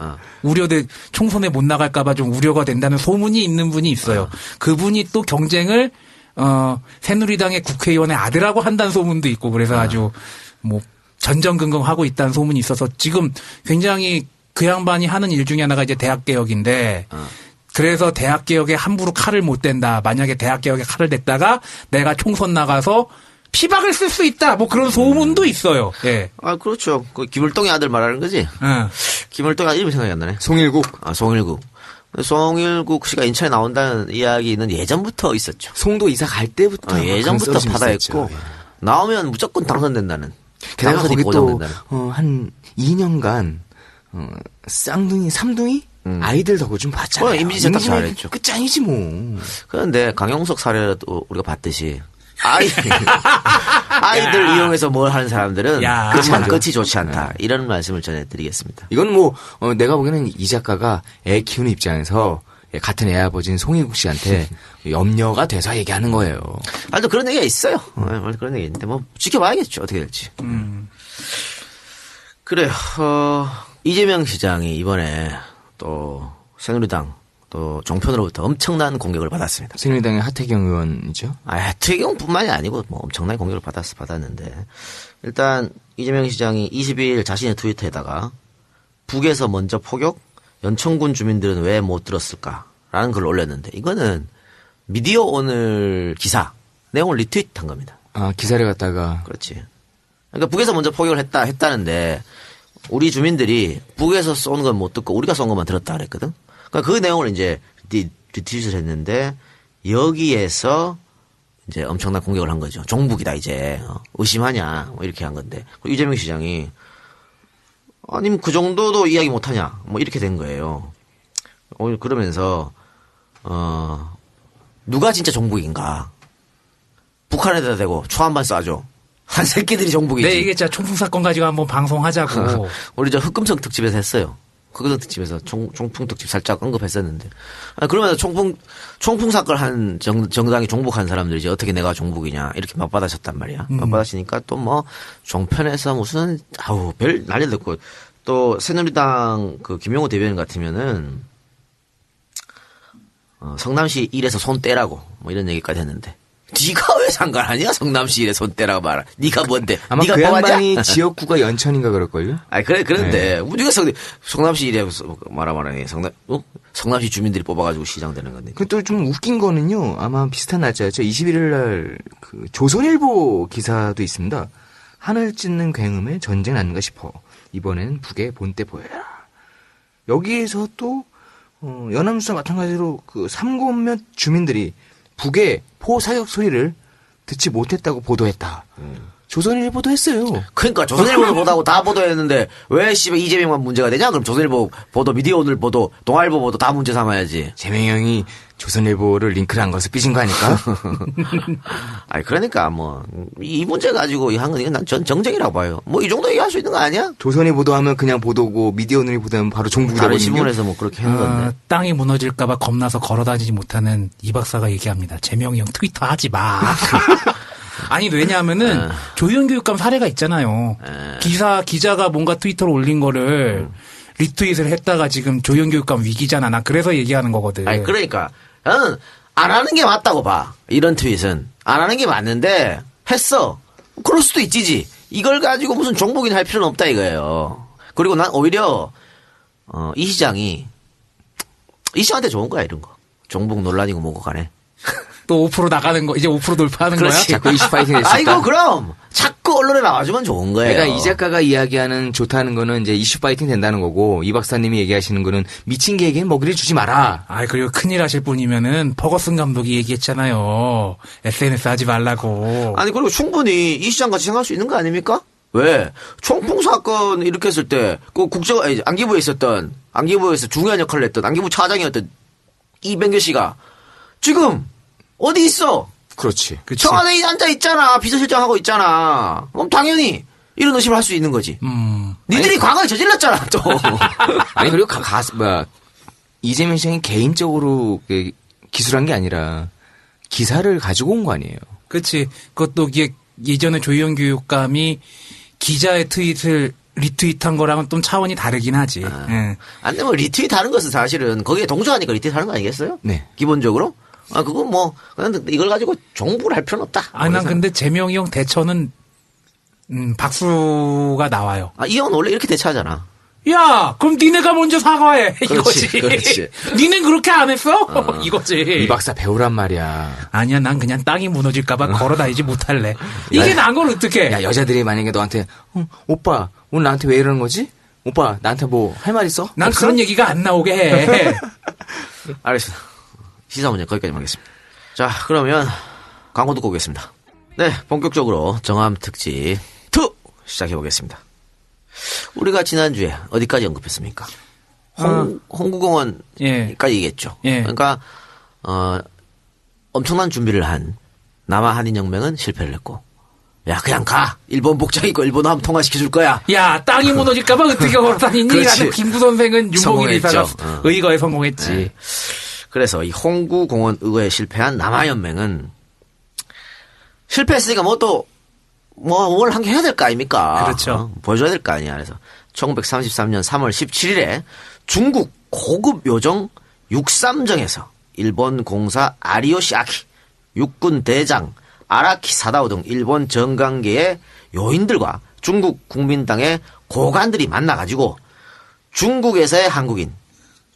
총선에 못 나갈까봐 좀 우려가 된다는 소문이 있는 분이 있어요. 그분이 또 경쟁을, 새누리당의 국회의원의 아들하고 한다는 소문도 있고, 그래서 아주, 전전긍긍하고 있다는 소문이 있어서 지금 굉장히 그 양반이 하는 일 중에 하나가 이제 대학개혁인데, 그래서 대학개혁에 함부로 칼을 못 댄다. 만약에 대학개혁에 칼을 댔다가 내가 총선 나가서 피박을 쓸 수 있다. 그런 소문도 있어요. 예.
그렇죠. 그 김을동의 아들 말하는 거지? 김을동의 아들 이름이 생각이 안 나네.
송일국.
송일국. 송일국 씨가 인천에 나온다는 이야기는 예전부터 있었죠.
송도 이사 갈 때부터.
예전부터 파다했고, 나오면 무조건 당선된다는.
게다가 거기 또, 한 2년간, 쌍둥이, 삼둥이? 아이들 덕을 좀 봤잖아요.
이미지 세탁 잘했죠.
끝장이지 뭐.
그런데 강용석 사례도 우리가 봤듯이 아이들 이용해서 뭘 하는 사람들은 끝이 좋지 않다. 이런 말씀을 전해드리겠습니다.
이건 내가 보기에는 이 작가가 애 키우는 입장에서 같은 애 아버지인 송일국 씨한테 염려가 돼서 얘기하는 거예요.
또 그런 얘기가 있어요. 그런 얘기 있는데 지켜봐야겠죠. 어떻게 될지. 그래요. 이재명 시장이 이번에 또 새누리당 또 종편으로부터 엄청난 공격을 받았습니다.
새누리당의 하태경 의원이죠?
하태경뿐만이 아니고 엄청난 공격을 받았는데 일단 이재명 시장이 22일 자신의 트위터에다가 북에서 먼저 포격, 연천군 주민들은 왜 못 들었을까라는 걸 올렸는데 이거는 미디어 오늘 기사 내용을 리트윗한 겁니다.
기사를 갖다가.
그렇지. 그러니까 북에서 먼저 포격을 했다는데 우리 주민들이 북에서 쏜 건 못 듣고 우리가 쏜 것만 들었다 그랬거든. 그러니까 그 내용을 이제 리트윗을 했는데 여기에서 이제 엄청난 공격을 한 거죠. 종북이다 이제 의심하냐 이렇게 한 건데 이재명 시장이 아니면 그 정도도 이야기 못하냐 이렇게 된 거예요. 그러면서 누가 진짜 종북인가? 북한에다 대고 초 한 번 쏴줘. 한 새끼들이 종북이지.
네, 이게 진짜 총풍 사건 가지고 한번 방송하자고.
우리 흑금성 특집에서 했어요. 흑금성 특집에서 총풍 특집 살짝 언급했었는데. 그러면서 총풍 사건 한 정당이 종북한 사람들이 이제 어떻게 내가 종북이냐 이렇게 맞받아쳤단 말이야. 맞받아치니까 또 종편에서 무슨 별 난리 났고 또 새누리당 그 김용호 대변인 같으면은 성남시 일에서 손 떼라고 이런 얘기까지 했는데. 네가 왜 상관하냐? 성남시 일에 손 떼라고 말아. 네가 뭔데?
아마
네가
그 양반이 지역구가 연천인가 그럴걸요?
그런데 우리가 성남시 일에 말하면 성남시 주민들이 뽑아가지고 시장 되는 건데.
그 또 좀 웃긴 거는요. 아마 비슷한 날짜였죠. 21일 날 그 조선일보 기사도 있습니다. 하늘 찢는 굉음에 전쟁 났는가 싶어. 이번에는 북의 본때 보여라. 여기에서 또 연암수와 마찬가지로 그 삼고몇 주민들이 북의 포 사격 소리를 듣지 못했다고 보도했다. 조선일보도 했어요.
그러니까 조선일보 보도하고 다 보도했는데 왜 씨발 이재명만 문제가 되냐? 그럼 조선일보 보도, 미디어오늘 보도, 동아일보 보도 다 문제 삼아야지.
재명이 형이 조선일보를 링크를 안 걸어서 삐진 거 아닐까?
아니 그러니까 뭐 이 문제 가지고 한 건 이건 난 전 정쟁이라고 봐요. 뭐 이 정도 얘기할 수 있는 거 아니야?
조선이 보도하면 그냥 보도고 미디어오늘이 보도하면 바로 종북이
다른
되거든요.
신문에서 뭐 그렇게 하는 건데.
땅이 무너질까봐 겁나서 걸어다니지 못하는 이 박사가 얘기합니다. 재명이 형 트위터 하지 마. 아니 왜냐하면은 조희연 교육감 사례가 있잖아요. 기자가 뭔가 트위터로 올린 거를 리트윗을 했다가 지금 조희연 교육감 위기잖아. 나 그래서 얘기하는 거거든.
아니 그러니까 나는 안 하는 게 맞다고 봐. 이런 트윗은 안 하는 게 맞는데 했어. 그럴 수도 있지지. 이걸 가지고 무슨 정복이나 할 필요는 없다 이거예요. 그리고 난 오히려 이 시장이 이 시장한테 좋은 거야 이런 거. 정복 논란이고 뭐고 간에.
또 5% 나가는 거 이제 5% 돌파하는
그렇지.
거야?
자꾸 이슈 파이팅 했었다.
아이고 그럼 자꾸 언론에 나와주면 좋은 거예요.
그러니까 이 작가가 이야기하는 좋다는 거는 이제 이슈 파이팅 된다는 거고 이 박사님이 얘기하시는 거는 미친 개에겐 먹이를 주지 마라.
아 그리고 큰일 하실 분이면은 퍼거슨 감독이 얘기했잖아요. SNS 하지 말라고.
아니 그리고 충분히 이 시장 같이 생각할 수 있는 거 아닙니까? 왜 총풍 사건 이렇게 했을 때 그 안기부에 있었던 안기부에서 중요한 역할을 했던 안기부 차장이었던 이병규 씨가 지금 어디 있어?
그렇지.
그치.
청와대에 앉아 있잖아. 비서실장 하고 있잖아. 그럼 당연히 이런 의심을 할 수 있는 거지. 니들이 과거에 저질렀잖아 또.
아니 그리고 이재명 시장이 개인적으로 기술한 게 아니라 기사를 가지고 온 거 아니에요.
그렇지. 그것도 이게 예전에 조희연 교육감이 기자의 트윗을 리트윗한 거랑은 좀 차원이 다르긴 하지. 예.
안 되면 리트윗 하는 것은 사실은 거기에 동조하니까 리트윗 하는 거 아니겠어요?
네.
기본적으로. 그건 뭐, 그냥 이걸 가지고 정부를 할 필요는 없다.
아니, 난 근데 재명이 형 대처는, 박수가 나와요.
이 형은 원래 이렇게 대처하잖아.
야, 그럼 니네가 먼저 사과해.
그렇지,
이거지.
그렇지.
니넨 그렇게 안 했어? 이거지.
이 박사 배우란 말이야.
아니야, 난 그냥 땅이 무너질까봐 걸어다니지 못할래. 이게 난 걸 어떡해.
야 여자들이 만약에 너한테 오빠 오늘 나한테 왜 이러는 거지? 오빠 나한테 뭐 할 말 있어?
난
없어?
그런 얘기가 안 나오게 해.
알겠습니다. 시사문제 거기까지만 하겠습니다. 자, 그러면 광고 듣고 오겠습니다. 네, 본격적으로 정암 특집 2 시작해보겠습니다. 우리가 지난주에 어디까지 언급했습니까? 홍구공원까지
예.
얘기했죠.
예.
그러니까 엄청난 준비를 한 남아 한인혁명은 실패를 했고 야 그냥 가. 일본 복장 입고 일본어 하면 통화시켜줄 거야.
야, 땅이 무너질까봐 어떻게 걸어다니니?
그렇지.
라는 김구 선생은 윤봉일
성공했죠.
이사가 의거에 성공했지.
네. 그래서 이 홍구공원 의거에 실패한 남아연맹은 실패했으니까 뭘 한 게 해야 될 거 아닙니까?
그렇죠.
보여줘야 될 거 아니야. 그래서 1933년 3월 17일에 중국 고급 요정 육삼정에서 일본 공사 아리요시 아키, 육군 대장 아라키 사다오 등 일본 정강계의 요인들과 중국 국민당의 고관들이 만나가지고 중국에서의 한국인,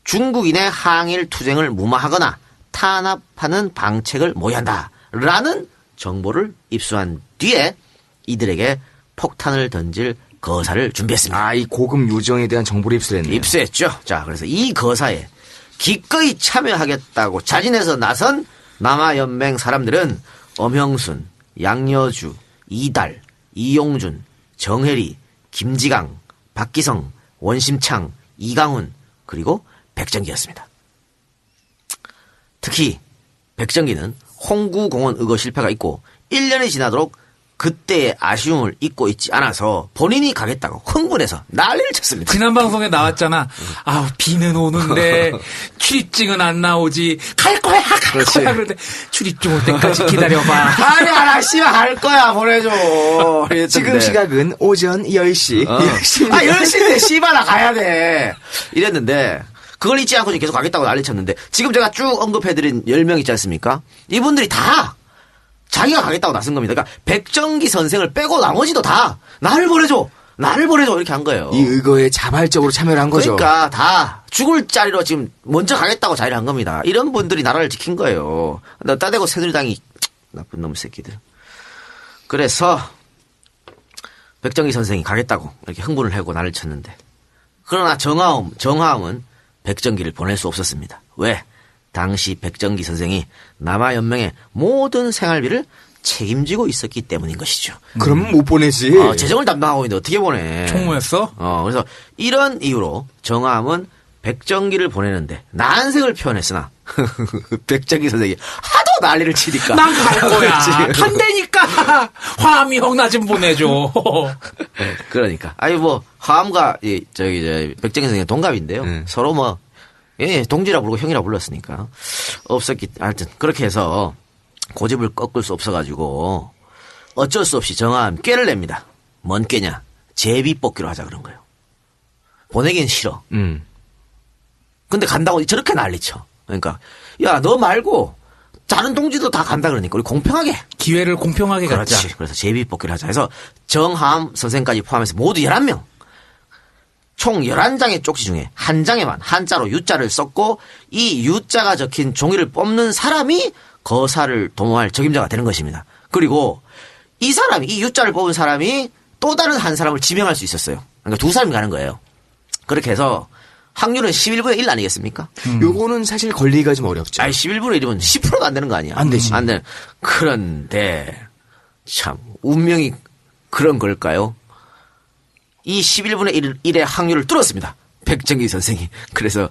중국인의 항일 투쟁을 무마하거나 탄압하는 방책을 모의한다라는 정보를 입수한 뒤에 이들에게 폭탄을 던질 거사를 준비했습니다.
이 고급 요정에 대한 정보를 입수했네요.
입수했죠. 자, 그래서 이 거사에 기꺼이 참여하겠다고 자진해서 나선 남아연맹 사람들은 엄형순, 양여주, 이달, 이용준, 정혜리, 김지강, 박기성, 원심창, 이강훈, 그리고 백정기였습니다. 특히 백정기는 홍구공원 의거 실패가 있고 1년이 지나도록 그때의 아쉬움을 잊고 있지 않아서 본인이 가겠다고 흥분해서 난리를 쳤습니다.
지난 방송에 나왔잖아. 비는 오는데 출입증은 안 나오지. 갈 거야. 그런데 출입증 올 때까지 기다려봐.
아니야, 씨발 갈 거야, 보내줘. 이랬던데.
지금 시각은 오전 10시.
10시인데 씨발 나 가야 돼. 이랬는데 그걸 잊지 않고 계속 가겠다고 난리 쳤는데 지금 제가 쭉 언급해드린 10명 있지 않습니까? 이분들이 다 자기가 가겠다고 나선 겁니다. 그러니까 백정기 선생을 빼고 나머지도 다 나를 보내줘 이렇게 한 거예요.
이 의거에 자발적으로 참여를 한 거죠.
그러니까 다 죽을 자리로 지금 먼저 가겠다고 자리를 한 겁니다. 이런 분들이 나라를 지킨 거예요. 따대고 새누리당이 나쁜 놈의 새끼들. 그래서 백정기 선생이 가겠다고 이렇게 흥분을 하고 난리를 쳤는데 그러나 정화음은 백정기를 보낼 수 없었습니다. 왜? 당시 백정기 선생이 남아연맹의 모든 생활비를 책임지고 있었기 때문인 것이죠.
그럼 못 보내지.
재정을 담당하고 있는데 어떻게 보내?
총무였어?
그래서 이런 이유로 정화음은 백정기를 보내는데 난색을 표현했으나 백정기 선생이 하도 난리를 치니까
난 갈 거야. 간다니까. 화암이 형 나 좀 보내줘.
그러니까 아니 뭐 화암과 백정기 선생이 동갑인데요. 서로 뭐 동지라 부르고 형이라 불렀으니까 하여튼 그렇게 해서 고집을 꺾을 수 없어가지고 어쩔 수 없이 정화암 꾀를 냅니다. 뭔 꾀냐? 제비 뽑기로 하자 그런 거예요. 보내긴 싫어. 근데 간다고 저렇게 난리쳐. 그러니까 야 너 말고 다른 동지도 다 간다 그러니까 우리 공평하게
기회를 공평하게
그렇지.
갖자.
그래서 제비 뽑기를 하자 해서 정하암 선생까지 포함해서 모두 11명 총 11장의 쪽지 중에 한 장에만 한자로 유자를 썼고 이 유자가 적힌 종이를 뽑는 사람이 거사를 도모할 적임자가 되는 것입니다. 그리고 이 사람이 이 유자를 뽑은 사람이 또 다른 한 사람을 지명할 수 있었어요. 그러니까 두 사람이 가는 거예요. 그렇게 해서 확률은 11분의 1 아니겠습니까?
요거는 사실 걸리기가 좀 어렵죠.
아니 11분의 1이면 10%도 안 되는 거 아니야?
안 되지.
안 되는. 그런데 참 운명이 그런 걸까요? 이 11분의 1의 확률을 뚫었습니다. 백정기 선생이. 그래서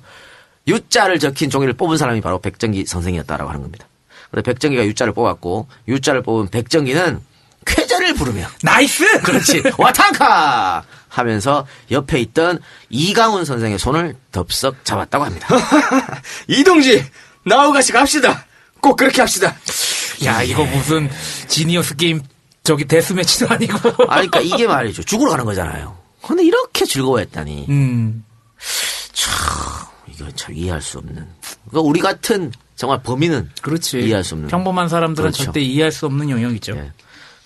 유자를 적힌 종이를 뽑은 사람이 바로 백정기 선생이었다라고 하는 겁니다. 그래서 백정기가 유자를 뽑았고 유자를 뽑은 백정기는 쾌재를 부르며
나이스!
그렇지 와탕카 하면서 옆에 있던 이강훈 선생의 손을 덥석 잡았다고 합니다.
이동지 나하고 같이 갑시다. 꼭 그렇게 합시다.
야, 이거 무슨 지니어스 게임 데스매치도 아니고.
그러니까 이게 말이죠. 죽으러 가는 거잖아요. 근데 이렇게 즐거워했다니. 참 이거 참 이해할 수 없는. 그러니까 우리 같은 정말 범인은
그렇지.
이해할 수 없는.
평범한 사람들은
그렇죠.
절대 이해할 수 없는 영역이죠.
예.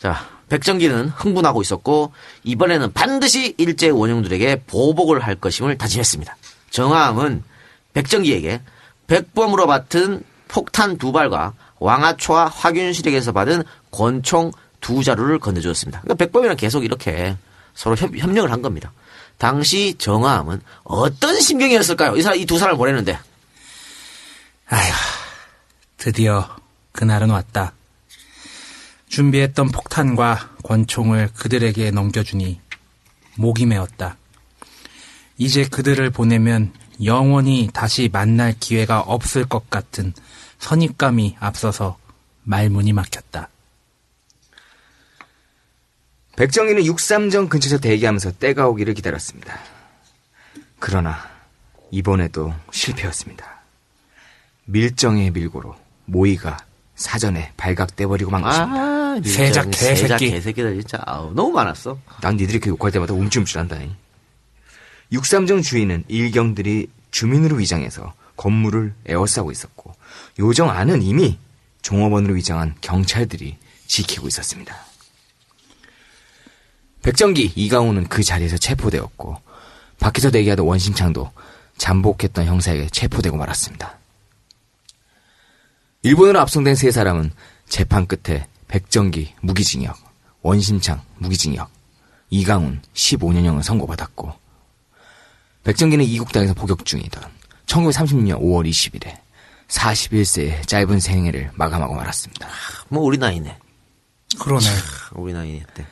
자, 백정기는 흥분하고 있었고 이번에는 반드시 일제 원흉들에게 보복을 할 것임을 다짐했습니다. 정화암은 백정기에게 백범으로 맡은 폭탄 2발과 왕하초와 화균실에게서 받은 권총 2자루를 건네주었습니다. 그러니까 백범이랑 계속 이렇게 서로 협력을 한 겁니다. 당시 정화암은 어떤 심경이었을까요? 이 두 사람을 보내는데.
아휴, 드디어 그날은 왔다. 준비했던 폭탄과 권총을 그들에게 넘겨주니 목이 메었다. 이제 그들을 보내면 영원히 다시 만날 기회가 없을 것 같은 선입감이 앞서서 말문이 막혔다.
백정희는 6.3정 근처에서 대기하면서 때가 오기를 기다렸습니다. 그러나 이번에도 실패였습니다. 밀정의 밀고로 모의가 사전에 발각돼버리고 만 것입니다.
세작 개새끼.
개새끼들 진짜 너무 많았어.
난 니들이 이렇게 욕할 때마다 움찔움찔한다니. 6.3정 주인은 일경들이 주민으로 위장해서 건물을 에워싸고 있었고 요정 안은 이미 종업원으로 위장한 경찰들이 지키고 있었습니다. 백정기, 이강호는 그 자리에서 체포되었고 밖에서 대기하던 원심창도 잠복했던 형사에게 체포되고 말았습니다. 일본으로 압송된 세 사람은 재판 끝에 백정기 무기징역, 원심창 무기징역, 이강훈 15년형을 선고받았고 백정기는 이국 땅에서 복역 중이던 1936년 5월 20일에 41세의 짧은 생애를 마감하고 말았습니다.
뭐 우리 나이네.
그러네.
우리 나이였대.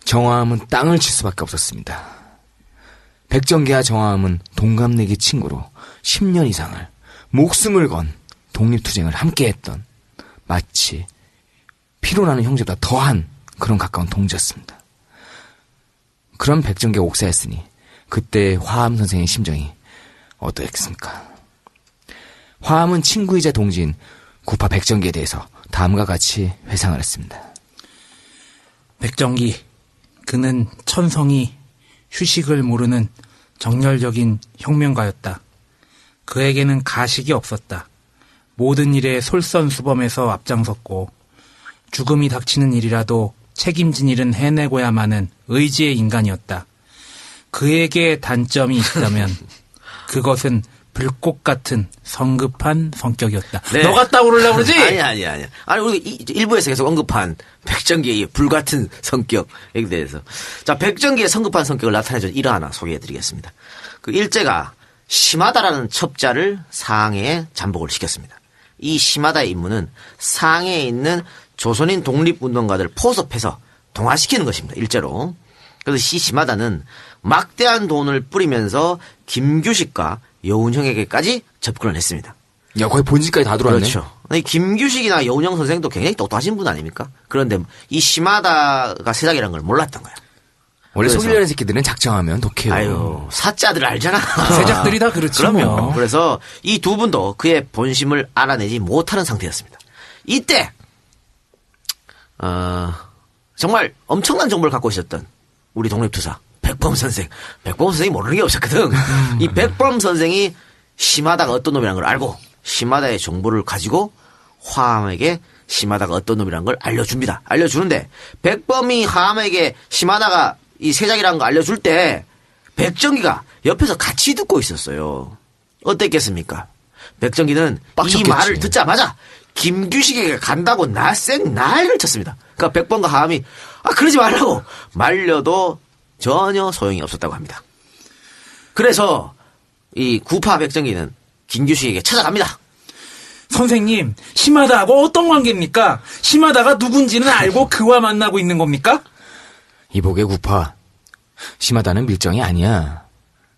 정화암은 땅을 칠 수밖에 없었습니다. 백정기와 정화암은 동갑내기 친구로 10년 이상을 목숨을 건 독립투쟁을 함께했던 마치 피로나는 형제보다 더한 그런 가까운 동지였습니다. 그런 백정기가 옥사했으니 그때 화암 선생의 심정이 어떠했습니까? 화암은 친구이자 동지인 구파 백정기에 대해서 다음과 같이 회상을 했습니다.
백정기, 그는 천성이 휴식을 모르는 정열적인 혁명가였다. 그에게는 가식이 없었다. 모든 일에 솔선수범해서 앞장섰고 죽음이 닥치는 일이라도 책임진 일은 해내고야마는 의지의 인간이었다. 그에게 단점이 있다면 그것은 불꽃 같은 성급한 성격이었다.
네.
너가 따오르려고 그러지?
아니. 아니, 우리 일부에서 계속 언급한 백정기의 불같은 성격에 대해서. 자, 백정기의 성급한 성격을 나타내준 일화 하나 소개해드리겠습니다. 그 일제가 시마다라는 첩자를 상해에 잠복을 시켰습니다. 이 시마다의 임무는 상해에 있는 조선인 독립운동가들을 포섭해서 동화시키는 것입니다. 일제로. 그래서 이 시마다는 막대한 돈을 뿌리면서 김규식과 여운형에게까지 접근을 했습니다.
야, 거의 본질까지 다 들어왔네.
그렇죠. 이 김규식이나 여운형 선생도 굉장히 똑똑하신 분 아닙니까? 그런데 이 시마다가 세작이라는 걸 몰랐던 거야.
원래
그래서.
속이려는 새끼들은 작정하면 독해요.
아유, 사자들 알잖아.
세작들이 다 그렇지.
그럼요.
뭐.
그래서 이 두 분도 그의 본심을 알아내지 못하는 상태였습니다. 이때 정말 엄청난 정보를 갖고 있었던 우리 독립투사 백범 선생. 백범 선생이 모르는 게 없었거든. 이 백범 선생이 시마다가 어떤 놈이라는 걸 알고 시마다의 정보를 가지고 화암에게 시마다가 어떤 놈이라는 걸 알려줍니다. 알려주는데 백범이 화암에게 시마다가 이 세작이라는 거 알려줄 때 백정기가 옆에서 같이 듣고 있었어요. 어땠겠습니까? 백정기는
빡쳤겠지.
이 말을 듣자마자 김규식에게 간다고 나쌩 난리를 쳤습니다. 그러니까 백범과 하암이 그러지 말라고 말려도 전혀 소용이 없었다고 합니다. 그래서 이 구파 백정기는 김규식에게 찾아갑니다.
선생님, 시마다하고 어떤 관계입니까? 시마다가 누군지는 알고 그와 만나고 있는 겁니까?
이복의 구파. 심하다는 밀정이 아니야.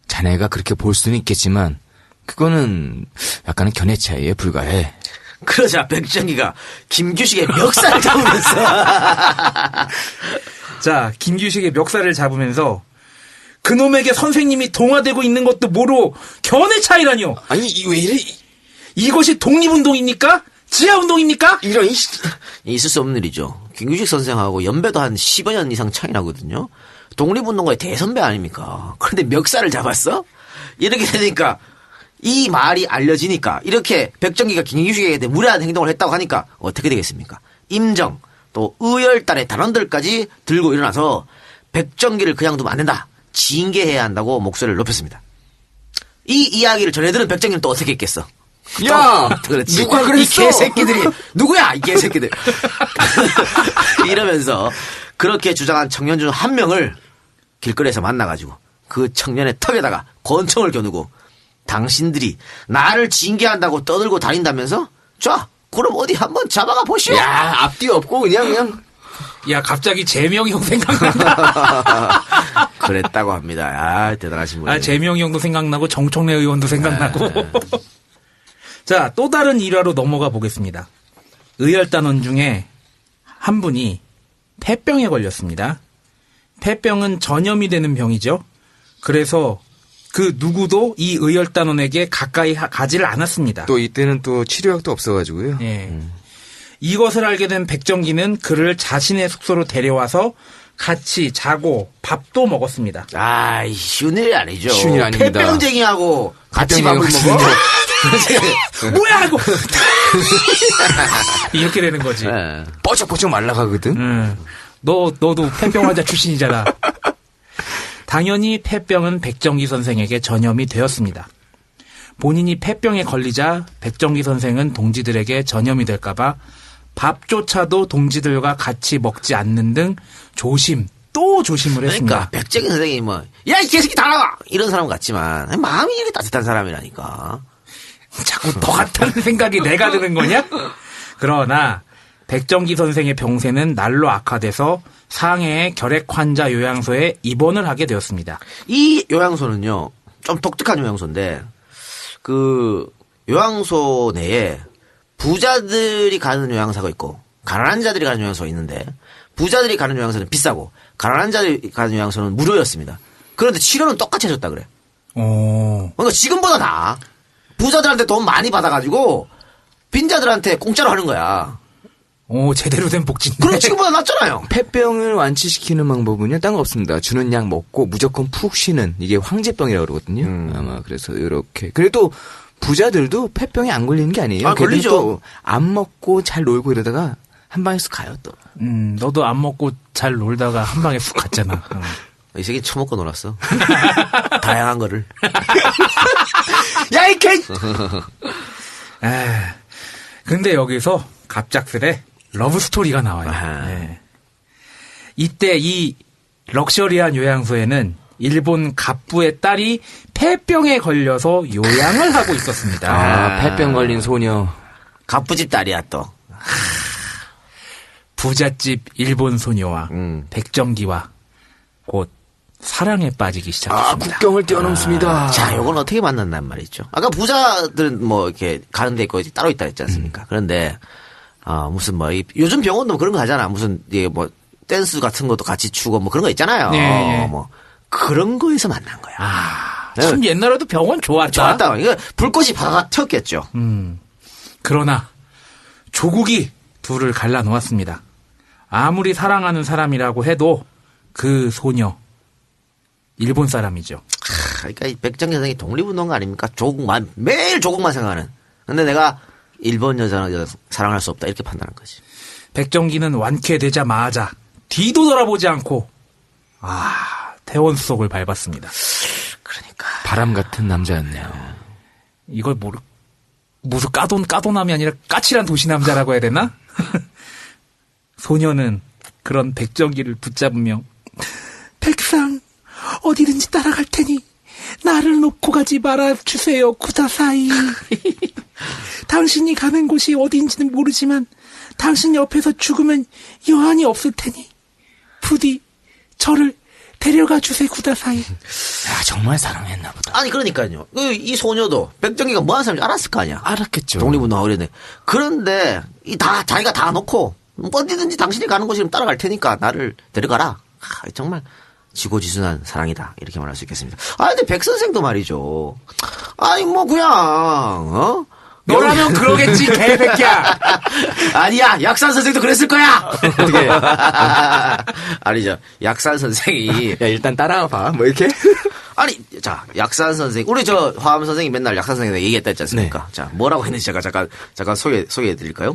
자네가 그렇게 볼 수는 있겠지만 그거는 약간은 견해 차이에 불과해.
그러자 백정기가 김규식의 멱살을 잡으면서
자, 김규식의 멱살을 잡으면서 그놈에게 선생님이 동화되고 있는 것도 모르고 견해 차이라뇨.
아니 왜 이래?
이것이 독립운동입니까? 지하운동입니까?
이런
있을 수 없는 일이죠. 김규식 선생하고 연배도 한 10여 년 이상 차이 나거든요. 독립운동가의 대선배 아닙니까? 그런데 멱살을 잡았어? 이렇게 되니까 이 말이 알려지니까 이렇게 백정기가 김규식에게 대해 무례한 행동을 했다고 하니까 어떻게 되겠습니까? 임정 또 의열단의 단원들까지 들고 일어나서 백정기를 그냥 두면 안 된다. 징계해야 한다고 목소리를 높였습니다. 이 이야기를 전해들은 백정기는 또 어떻게 했겠어?
야,
그렇지.
누가 그랬어?
이 개새끼들이 누구야? 이 개새끼들. 이러면서 그렇게 주장한 청년 중 한 명을 길거리에서 만나가지고 그 청년의 턱에다가 권총을 겨누고 당신들이 나를 징계한다고 떠들고 다닌다면서? 자, 그럼 어디 한번 잡아가 보시오.
야, 앞뒤 없고 그냥
야, 갑자기 재명이 형 생각난다.
그랬다고 합니다. 아, 대단하신 분이에요.
재명이 형도 생각나고 정청래 의원도 생각나고. 자, 또 다른 일화로 넘어가 보겠습니다. 의열단원 중에 한 분이 폐병에 걸렸습니다. 폐병은 전염이 되는 병이죠. 그래서 그 누구도 이 의열단원에게 가까이 가지를 않았습니다.
또 이때는 또 치료약도 없어가지고요.
예. 이것을 알게 된 백정기는 그를 자신의 숙소로 데려와서 같이 자고 밥도 먹었습니다.
아이, 쉬운 일이 아니죠.
쉬운 일 아닙니다.
폐병쟁이하고 같이 밥을
폐병쟁이하고
먹어?
뭐야 이거 이렇게 되는 거지.
네.
뻐쩍뻐쩍 말라가거든.
너도 폐병 환자 출신이잖아. 당연히 폐병은 백정기 선생에게 전염이 되었습니다. 본인이 폐병에 걸리자 백정기 선생은 동지들에게 전염이 될까봐 밥조차도 동지들과 같이 먹지 않는 등 또 조심을 했습니다.
그러니까 백정기 선생이 뭐, 야, 이 개새끼 다 나와! 이런 사람 같지만 마음이 이렇게 따뜻한 사람이라니까.
자꾸 너 같다는 생각이 내가 드는 거냐? 그러나 백정기 선생의 병세는 날로 악화돼서 상해의 결핵 환자 요양소에 입원을 하게 되었습니다.
이 요양소는요, 좀 독특한 요양소인데, 그, 요양소 내에 부자들이 가는 요양소가 있고, 가난한 자들이 가는 요양소가 있는데, 부자들이 가는 요양소는 비싸고, 가난한 자들이 가는 요양소는 무료였습니다. 그런데 치료는 똑같이 해줬다 그래. 그러니까 지금보다 나아. 부자들한테 돈 많이 받아가지고, 빈자들한테 공짜로 하는 거야.
제대로 된 복지인데.
그럼 지금보다 낫잖아요.
폐병을 완치시키는 방법은요, 딴 거 없습니다. 주는 약 먹고 무조건 푹 쉬는, 이게 황제병이라고 그러거든요. 아마 그래서 이렇게. 그래도 부자들도 폐병에 안 걸리는 게 아니에요.
걸리죠.
또 안 먹고 잘 놀고 이러다가 한 방에 쑥 가요 또.
너도 안 먹고 잘 놀다가 한 방에 훅 갔잖아.
이 새끼 처먹고 놀았어. 다양한 거를.
야, 이 개!
근데 여기서 갑작스레 러브 스토리가 나와요. 네. 이때 이 럭셔리한 요양소에는 일본 갑부의 딸이 폐병에 걸려서 요양을 하고 있었습니다.
아, 폐병 걸린 소녀.
갑부집 딸이야 또.
부잣집 일본 소녀와 백정기와 곧 사랑에 빠지기 시작했습니다.
국경을 뛰어넘습니다.
자, 요건 어떻게 만났단 말이죠. 아까 부자들은 뭐 이렇게 가는 데 있고 따로 있다 했지 않습니까? 그런데 무슨 뭐 요즘 병원도 그런 거 하잖아. 무슨 이게 뭐 댄스 같은 것도 같이 추고 뭐 그런 거 있잖아요.
네.
뭐 그런 거에서 만난 거야.
참 옛날에도 병원 좋았다.
좋았다. 이거 불꽃이 바가 튀었겠죠.
그러나 조국이 둘을 갈라놓았습니다. 아무리 사랑하는 사람이라고 해도 그 소녀 일본 사람이죠.
그러니까 이 백정기 선생이 독립운동가 아닙니까? 조국만 매일 조국만 생각하는. 근데 내가 일본 여자는 사랑할 수 없다 이렇게 판단한 거지.
백정기는 완쾌되자마자 뒤도 돌아보지 않고 태원 수속을 밟았습니다.
그러니까
바람 같은 남자였네요.
이걸 무슨 까도남이 아니라 까칠한 도시남자라고 해야 되나? 소녀는 그런 백정기를 붙잡으며 백상 어디든지 따라갈 테니 나를 놓고 가지 말아주세요 구다사이. 당신이 가는 곳이 어디인지는 모르지만 당신 옆에서 죽으면 여한이 없을 테니 부디 저를 데려가 주세요 구다사이.
야, 정말 사랑했나 보다.
아니 그러니까요. 이 소녀도 백정기가 뭐하는 사람인지 알았을 거 아니야.
알았겠죠.
독립운동하고 그랬네. 그런데 자기가 다 놓고 어디든지 당신이 가는 곳이면 따라갈 테니까 나를 데려가라. 정말 지고지순한 사랑이다 이렇게 말할 수 있겠습니다. 근데 백 선생도 말이죠. 아니 뭐 그냥
너라면 그러겠지 개새끼야.
아니야 약산 선생도 그랬을 거야. 어떻게? 아니죠. 약산 선생이
야, 일단 따라와봐. 뭐 이렇게?
아니 자 약산 선생 우리 저 화암 선생이 맨날 약산 선생한테 얘기했다 했지 않습니까?
네.
자 뭐라고 했는지 제가 잠깐 소개해 드릴까요?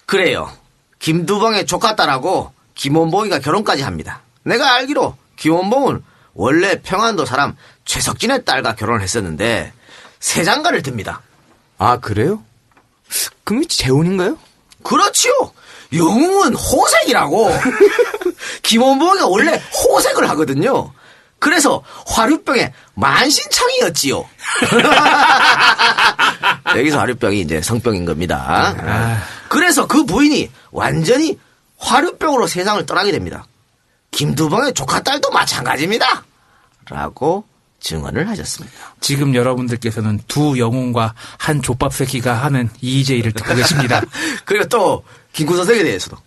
그래요. 김두방의 조카 딸하고 김원봉이가 결혼까지 합니다. 내가 알기로 김원봉은 원래 평안도 사람 최석진의 딸과 결혼을 했었는데 세장가를 듭니다.
아, 그래요? 그럼 재혼인가요?
그렇지요. 영웅은 호색이라고. 김원봉이가 원래 호색을 하거든요. 그래서 화류병의 만신창이었지요. 여기서 화류병이 이제 성병인 겁니다. 그래서 그 부인이 완전히 화류병으로 세상을 떠나게 됩니다. 김두방의 조카 딸도 마찬가지입니다. 라고 증언을 하셨습니다.
지금 여러분들께서는 두 영웅과 한 족밥 새끼가 하는 EJ를 듣고 계십니다.
그리고 또 김구 선생에 대해서도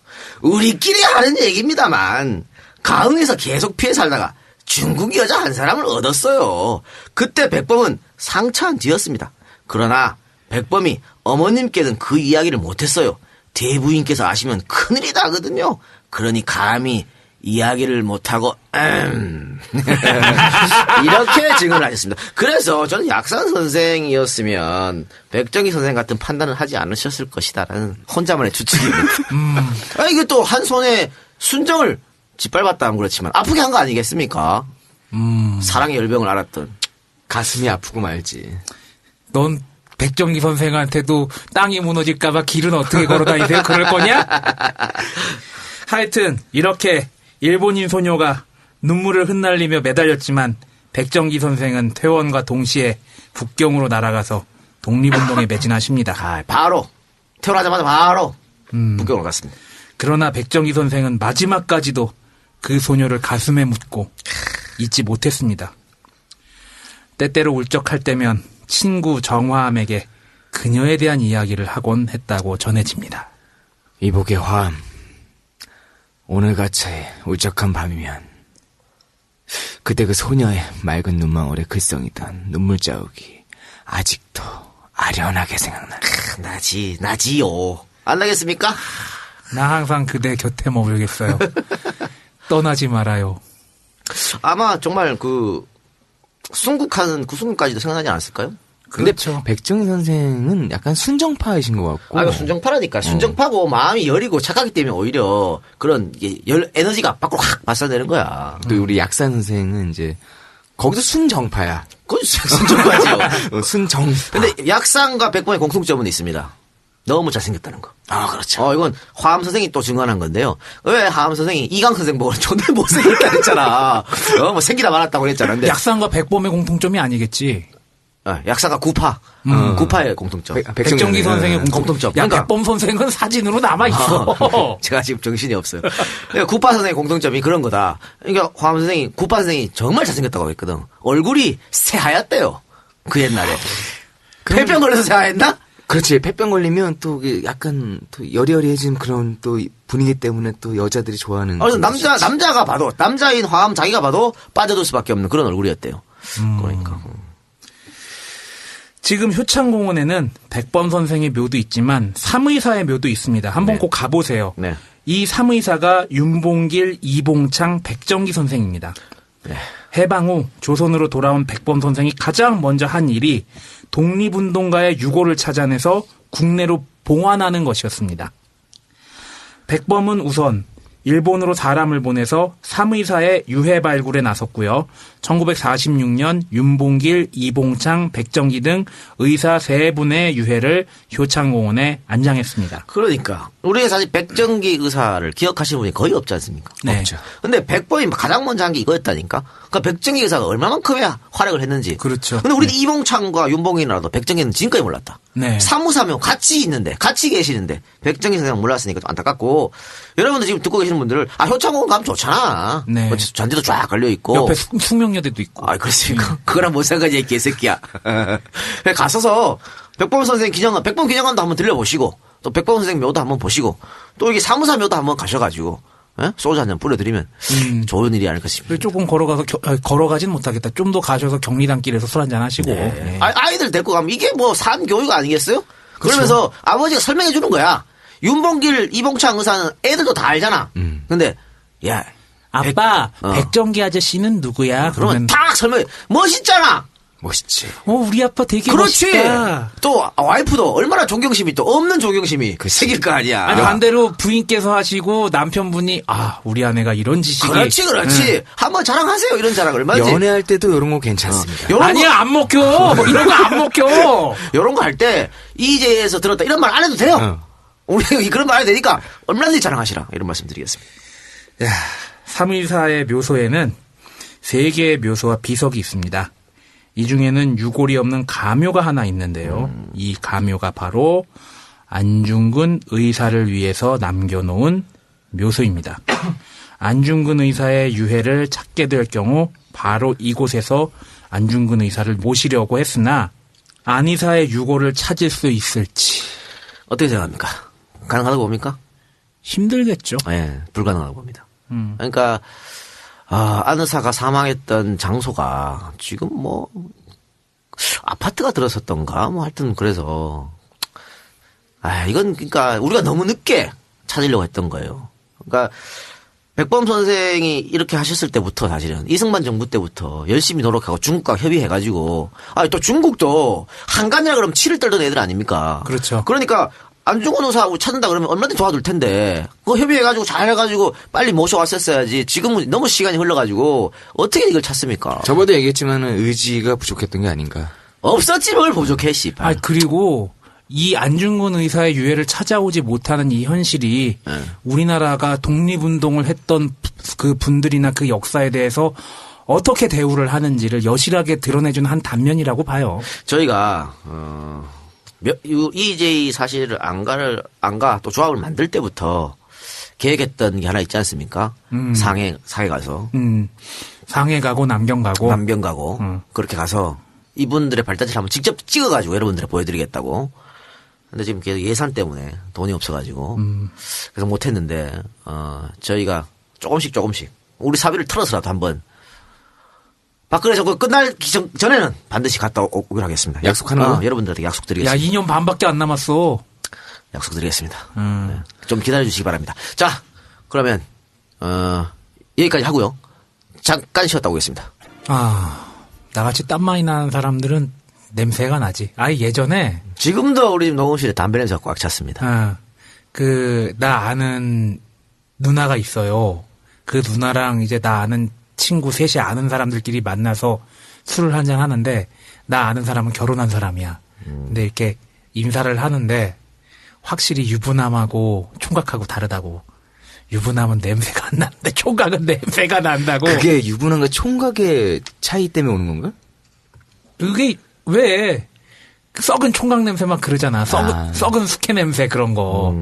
우리끼리 하는 얘기입니다만 가흥에서 계속 피해 살다가 중국 여자 한 사람을 얻었어요. 그때 백범은 상처한 뒤였습니다. 그러나 백범이 어머님께는 그 이야기를 못했어요. 대부인께서 아시면 큰일이 나거든요. 그러니 감히 이야기를 못하고 이렇게 증언을 하셨습니다. 그래서 저는 약산 선생이었으면 백정희 선생 같은 판단을 하지 않으셨을 것이다라는 혼자만의 추측입니다. 이게 또 한 손에 순정을 짓밟았다 하면 그렇지만 아프게 한 거 아니겠습니까? 사랑의 열병을 알았던.
가슴이 아프고 말지.
넌 백정기 선생한테도 땅이 무너질까봐 길은 어떻게 걸어다니세요? 그럴 거냐? 하여튼 이렇게 일본인 소녀가 눈물을 흩날리며 매달렸지만 백정기 선생은 퇴원과 동시에 북경으로 날아가서 독립운동에 매진하십니다.
바로 태어나자마자 바로 북경으로 갔습니다.
그러나 백정기 선생은 마지막까지도 그 소녀를 가슴에 묻고 잊지 못했습니다. 때때로 울적할 때면 친구 정화암에게 그녀에 대한 이야기를 하곤 했다고 전해집니다.
이복의 화암. 오늘같이 울적한 밤이면 그때 그 소녀의 맑은 눈망울에 글썽이던 눈물 자국이 아직도 아련하게 생각나.
나지요. 안 나겠습니까?
나 항상 그대 곁에 머물겠어요. 떠나지 말아요.
아마 정말 그 순국하는 그 순간까지도 생각나지 않았을까요?
근데
그렇죠.
백정희 선생은 약간 순정파이신 것 같고.
아, 이거 순정파라니까. 순정파고 마음이 여리고 착하기 때문에 오히려 그런 에너지가 밖으로 확 발산되는 거야.
또 우리 약산 선생은 이제 거기서 순정파야.
그건 순정파지요.
순정.
근데 약상과 백범의 공통점은 있습니다. 너무 잘생겼다는 거.
아, 그렇죠.
이건 화암 선생이 또 증언한 건데요. 왜 화암 선생이 이강 선생 보고 존나 못생겼다 했잖아. 뭐 생기다 말았다고 했잖아. 근데
약산과 백범의 공통점이 아니겠지.
약사가 구파. 구파의 공통점.
백정기 선생의
공통점.
야,
그러니까
백범 선생은 사진으로 남아있어.
제가 지금 정신이 없어요. 그러니까 구파 선생의 공통점이 그런 거다. 그러니까 화암 선생이, 구파 선생이 정말 잘생겼다고 했거든. 얼굴이 새하얗대요. 그 옛날에. 폐병 걸려서 새하였나?
그렇지. 폐병 걸리면 또 약간 또 여리여리해진 그런 또 분위기 때문에 또 여자들이 좋아하는.
그래서 남자가 봐도, 남자인 화암 자기가 봐도 빠져들 수밖에 없는 그런 얼굴이었대요. 그러니까.
지금 효창공원에는 백범 선생의 묘도 있지만 삼의사의 묘도 있습니다. 한번
네.
꼭 가보세요.
네.
이 삼의사가 윤봉길, 이봉창, 백정기 선생입니다.
네.
해방 후 조선으로 돌아온 백범 선생이 가장 먼저 한 일이 독립운동가의 유고를 찾아내서 국내로 봉환하는 것이었습니다. 백범은 우선 일본으로 사람을 보내서 삼의사의 유해 발굴에 나섰고요. 1946년 윤봉길, 이봉창, 백정기 등 의사 3분의 유해를 효창공원에 안장했습니다.
그러니까 우리가 사실 백정기 의사를 기억하시는 분이 거의 없지 않습니까?
네.
없죠.
근데 백범이 가장 먼저 한 게 이거였다니까. 그러니까 백정기 의사가 얼마만큼의 활약을 했는지.
그렇죠.
근데 우리 이봉창과 윤봉길이라도 백정기는 지금까지 몰랐다.
네.
사무사명 같이 있는데, 같이 계시는데 백정기 선생 몰랐으니까 좀 안타깝고. 여러분들 지금 듣고 계시는 분들을 효창공원 가면 좋잖아.
네.
뭐 잔디도 쫙 걸려 있고.
옆에 숙명여대도 있고.
아, 그렇습니까? 그거랑 뭔 상관이야, 이 개새끼야. 가서서 백범 선생 백범 기념관도 한번 들려보시고, 또 백범 선생 묘도 한번 보시고, 또 여기 사무사 묘도 한번 가셔가지고, 소주 한 잔 뿌려드리면 좋은 일이 아닐까 싶습니다.
조금 걸어가서 걸어가진 못하겠다. 좀 더 가셔서 경리단길에서 술 한잔 하시고.
네.
네.
아이들 데리고 가면 이게 뭐 산 교육 아니겠어요? 그러면서 아버지가 설명해 주는 거야. 윤봉길, 이봉창 의사는 애들도 다 알잖아. 근데, 야.
아빠, 백정기 아저씨는 누구야?
그러면 딱 설명해. 멋있잖아!
멋있지.
우리 아빠 되게
그렇지!
멋있다.
또, 와이프도 얼마나 존경심이 또 없는 존경심이 생길 거 아니야.
아니, 반대로 부인께서 하시고 남편분이, 우리 아내가 이런 지식이.
그렇지. 한번 자랑하세요. 이런 자랑 얼마지?
연애할 때도 이런 거 괜찮습니다.
요런
아니야, 안 먹혀. 뭐 이런 거 안 먹혀.
요런 거 할 때, 이제에서 들었다. 이런 말 안 해도 돼요. 우리 그런 말 해도 되니까 얼마든지 자랑하시라. 이런 말씀 드리겠습니다.
야, 삼의사의 묘소에는 3개의 묘소와 비석이 있습니다. 이 중에는 유골이 없는 가묘가 하나 있는데요. 이 가묘가 바로 안중근 의사를 위해서 남겨놓은 묘소입니다. 안중근 의사의 유해를 찾게 될 경우 바로 이곳에서 안중근 의사를 모시려고 했으나 안 의사의 유골을 찾을 수 있을지
어떻게 생각합니까? 가능하다고 봅니까?
힘들겠죠.
네, 불가능하다고 봅니다. 그러니까, 안 의사가 사망했던 장소가 지금 뭐, 아파트가 들어섰던가, 뭐 하여튼 그래서, 이건 그러니까 우리가 너무 늦게 찾으려고 했던 거예요. 그러니까, 백범 선생이 이렇게 하셨을 때부터 사실은 이승만 정부 때부터 열심히 노력하고 중국과 협의해가지고, 또 중국도 한간이라 그러면 치를 떨던 애들 아닙니까?
그렇죠.
그러니까, 안중근 의사 찾는다 그러면 얼마든지 도와줄 텐데 그거 협의해가지고 잘 해가지고 빨리 모셔왔었어야지. 지금은 너무 시간이 흘러가지고 어떻게 이걸 찾습니까?
저번에 얘기했지만은 의지가 부족했던 게 아닌가.
없었지 뭘 부족해 씨발.
그리고 이 안중근 의사의 유해를 찾아오지 못하는 이 현실이 우리나라가 독립운동을 했던 그 분들이나 그 역사에 대해서 어떻게 대우를 하는지를 여실하게 드러내주는 한 단면이라고 봐요.
저희가 EJ 사실을 안가 또 조합을 만들 때부터 계획했던 게 하나 있지 않습니까? 상해 가서.
상해 가고 남경 가고.
남경 가고. 그렇게 가서 이분들의 발자취를 한번 직접 찍어가지고 여러분들에 보여드리겠다고. 근데 지금 계속 예산 때문에 돈이 없어가지고. 그래서 못했는데, 저희가 조금씩 우리 사비를 털어서라도 한번 박근혜 정권 끝날 전에는 반드시 갔다 오기로 하겠습니다.
약속하는 거?
여러분들한테 약속드리겠습니다.
야, 2년 반밖에 안 남았어.
약속드리겠습니다. 네. 좀 기다려주시기 바랍니다. 자, 그러면 여기까지 하고요. 잠깐 쉬었다 오겠습니다.
나같이 땀 많이 나는 사람들은 냄새가 나지. 아니, 예전에,
지금도 우리 집 녹음실에 담배 냄새가 꽉 찼습니다.
나 아는 누나가 있어요. 그 누나랑 이제 나 아는 친구 셋이 아는 사람들끼리 만나서 술을 한잔 하는데, 나 아는 사람은 결혼한 사람이야. 근데 이렇게 인사를 하는데, 확실히 유부남하고 총각하고 다르다고. 유부남은 냄새가 안 나는데 총각은 냄새가 난다고.
그게 유부남과 총각의 차이 때문에 오는 건가?
그게 왜 썩은 총각 냄새만 그러잖아. 썩은 숙회 냄새 그런 거.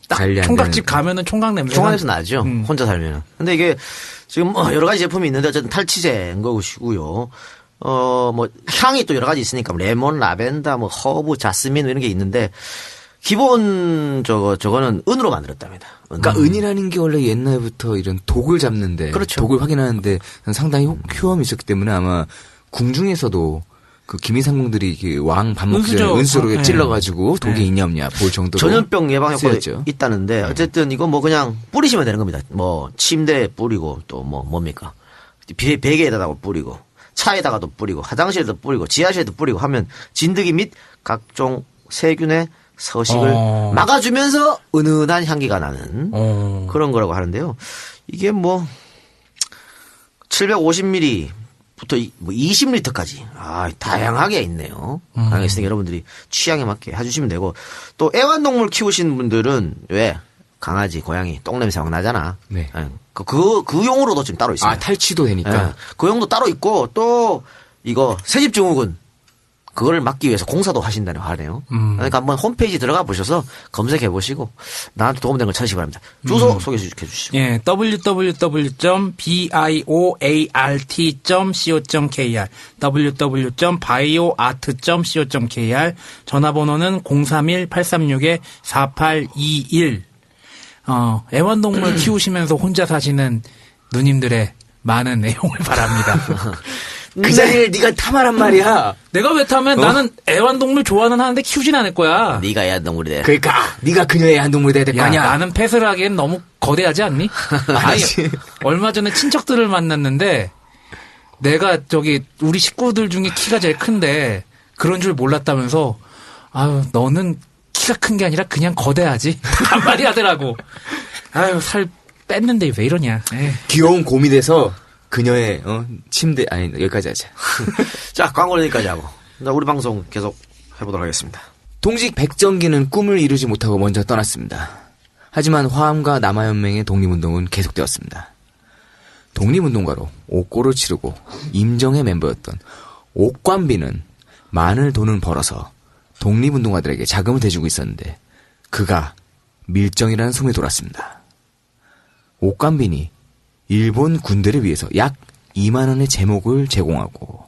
딱
관리 안
총각집
되는.
가면은 총각 냄새.
총각 냄새 나죠. 혼자 살면은. 근데 이게 지금 뭐 여러 가지 제품이 있는데 어쨌든 탈취제인 것이고요. 뭐 향이 또 여러 가지 있으니까 레몬, 라벤더, 뭐 허브, 자스민 이런 게 있는데 기본 저거는 은으로 만들었답니다.
그러니까 은이라는 게 원래 옛날부터 이런 독을 잡는데,
그렇죠.
독을 확인하는데 상당히 효험이 있었기 때문에 아마 궁중에서도 그 기미상궁들이 왕 밥 먹기 전에 은수로 찔러가지고 독이 있냐 없냐 볼 정도로
전염병 예방 효과가
쓰였죠.
있다는데 어쨌든 이거 뭐 그냥 뿌리시면 되는 겁니다. 뭐 침대에 뿌리고 또 뭐 뭡니까 베개에다가 뿌리고 차에다가도 뿌리고 화장실에도 뿌리고 지하실에도 뿌리고 하면 진드기 및 각종 세균의 서식을 막아주면서 은은한 향기가 나는 그런 거라고 하는데요. 이게 뭐 750ml부터 뭐 20리터까지 다양하게 있네요. 다양하게 있으니까 여러분들이 취향에 맞게 해주시면 되고 또 애완동물 키우시는 분들은 왜 강아지, 고양이 똥냄새 막 나잖아.
네.
그 용으로도 지금 따로 있습니다.
탈취도 되니까.
그 용도 따로 있고 또 이거 새집증후군 그거를 막기 위해서 공사도 하신다고 하네요. 그러니까 한번 홈페이지 들어가 보셔서 검색해 보시고 나한테 도움되는 걸 찾으시기 바랍니다. 주소 소개해 주시고.
예, www.bioart.co.kr www.bioart.co.kr 전화번호는 031-836-4821 애완동물 키우시면서 혼자 사시는 누님들의 많은 애용을 바랍니다.
그 자리를 네가 타마란 말이야.
내가 왜 타면 나는 애완동물 좋아는 하는데 키우진 않을 거야.
네가 애완동물이 돼.
그러니까 네가 그녀의 애완동물이 돼야 될 거
야,
아니야.
나는 펫을 하기엔 너무 거대하지 않니? 아니, 얼마 전에 친척들을 만났는데 내가 우리 식구들 중에 키가 제일 큰데 그런 줄 몰랐다면서 아유 너는 키가 큰 게 아니라 그냥 거대하지 한마디 하더라고. 아유 살 뺐는데 왜 이러냐. 에이.
귀여운 곰이 돼서 그녀의 침대 아니 여기까지 하자.
자 광고는 여기까지 하고 우리 방송 계속 해보도록 하겠습니다.
동직 백정기는 꿈을 이루지 못하고 먼저 떠났습니다. 하지만 화암과 남아연맹의 독립운동은 계속되었습니다. 독립운동가로 옥고를 치르고 임정의 멤버였던 옥관비는 많은 돈을 벌어서 독립운동가들에게 자금을 대주고 있었는데 그가 밀정이라는 소문이 돌았습니다. 옥관빈이 일본 군대를 위해서 약 2만 원의 제목을 제공하고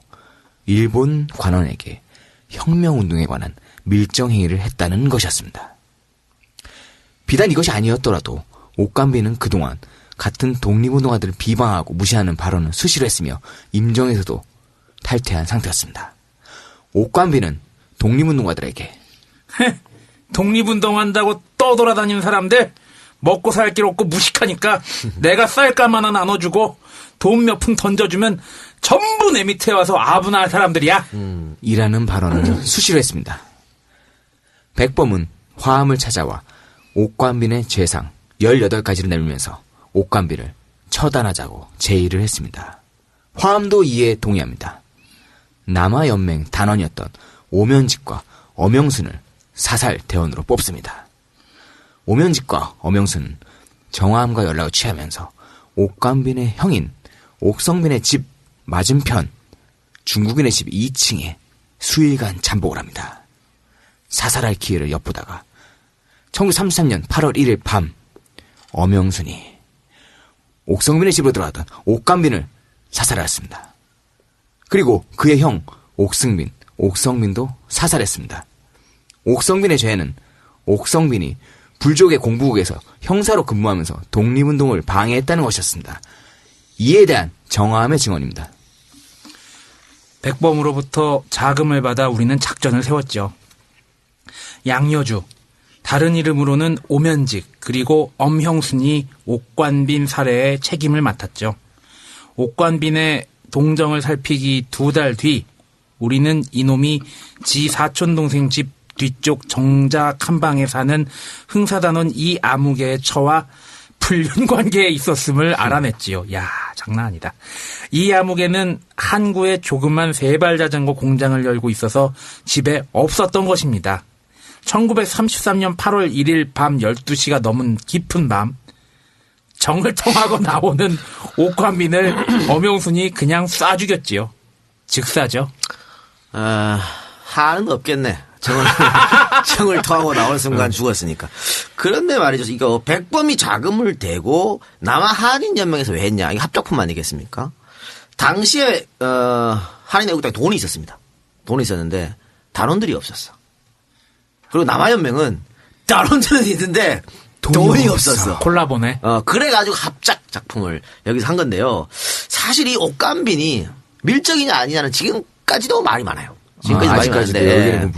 일본 관원에게 혁명운동에 관한 밀정행위를 했다는 것이었습니다. 비단 이것이 아니었더라도 옥관빈은 그동안 같은 독립운동가들을 비방하고 무시하는 발언을 수시로 했으며 임정에서도 탈퇴한 상태였습니다. 옥관빈은 독립운동가들에게
독립운동한다고 떠돌아다니는 사람들 먹고 살 길 없고 무식하니까 내가 쌀감 하나 나눠주고 돈 몇 푼 던져주면 전부 내 밑에 와서 아부나 할 사람들이야.
이라는 발언을 수시로 했습니다. 백범은 화암을 찾아와 옥관빈의 죄상 18가지를 내밀면서 옥관빈을 처단하자고 제의를 했습니다. 화암도 이에 동의합니다. 남아연맹 단원이었던 오면직과 엄영순을 사살 대원으로 뽑습니다. 오면직과 엄영순은 정화암과 연락을 취하면서 옥관빈의 형인 옥성빈의 집 맞은편 중국인의 집 2층에 수일간 잠복을 합니다. 사살할 기회를 엿보다가 1933년 8월 1일 밤 엄영순이 옥성빈의 집으로 들어가던 옥관빈을 사살하였습니다. 그리고 그의 형 옥성빈도 사살했습니다. 옥성빈의 죄는 옥성빈이 불족의 공부국에서 형사로 근무하면서 독립운동을 방해했다는 것이었습니다. 이에 대한 정화함의 증언입니다.
백범으로부터 자금을 받아 우리는 작전을 세웠죠. 양여주, 다른 이름으로는 오면직, 그리고 엄형순이 옥관빈 살해에 책임을 맡았죠. 옥관빈의 동정을 살피기 2달 뒤 우리는 이놈이 지 사촌동생 집 뒤쪽 정작 한 방에 사는 흥사단원 이 아무개의 처와 불륜 관계에 있었음을 알아냈지요. 야, 장난 아니다. 이 아무개는 항구에 조그만 세발 자전거 공장을 열고 있어서 집에 없었던 것입니다. 1933년 8월 1일 밤 12시가 넘은 깊은 밤 정을 통하고 나오는 옥관민을 엄영순이 그냥 쏴 죽였지요. 즉사죠.
하는 없겠네. 정을 통하고 나올 순간 죽었으니까. 그런데 말이죠. 이거 백범이 자금을 대고 남한인연맹에서 왜 했냐. 이게 합작품 아니겠습니까? 당시에 한인애국당에 돈이 있었습니다. 돈이 있었는데 단원들이 없었어. 그리고 남한연맹은 단원들은 있는데 돈이 없었어.
콜라보네.
그래가지고 합작 작품을 여기서 한 건데요. 사실 이 옥간빈이 밀정이냐 아니냐는 지금까지도 말이 많아요. 지금까지 말이 많은데. 네.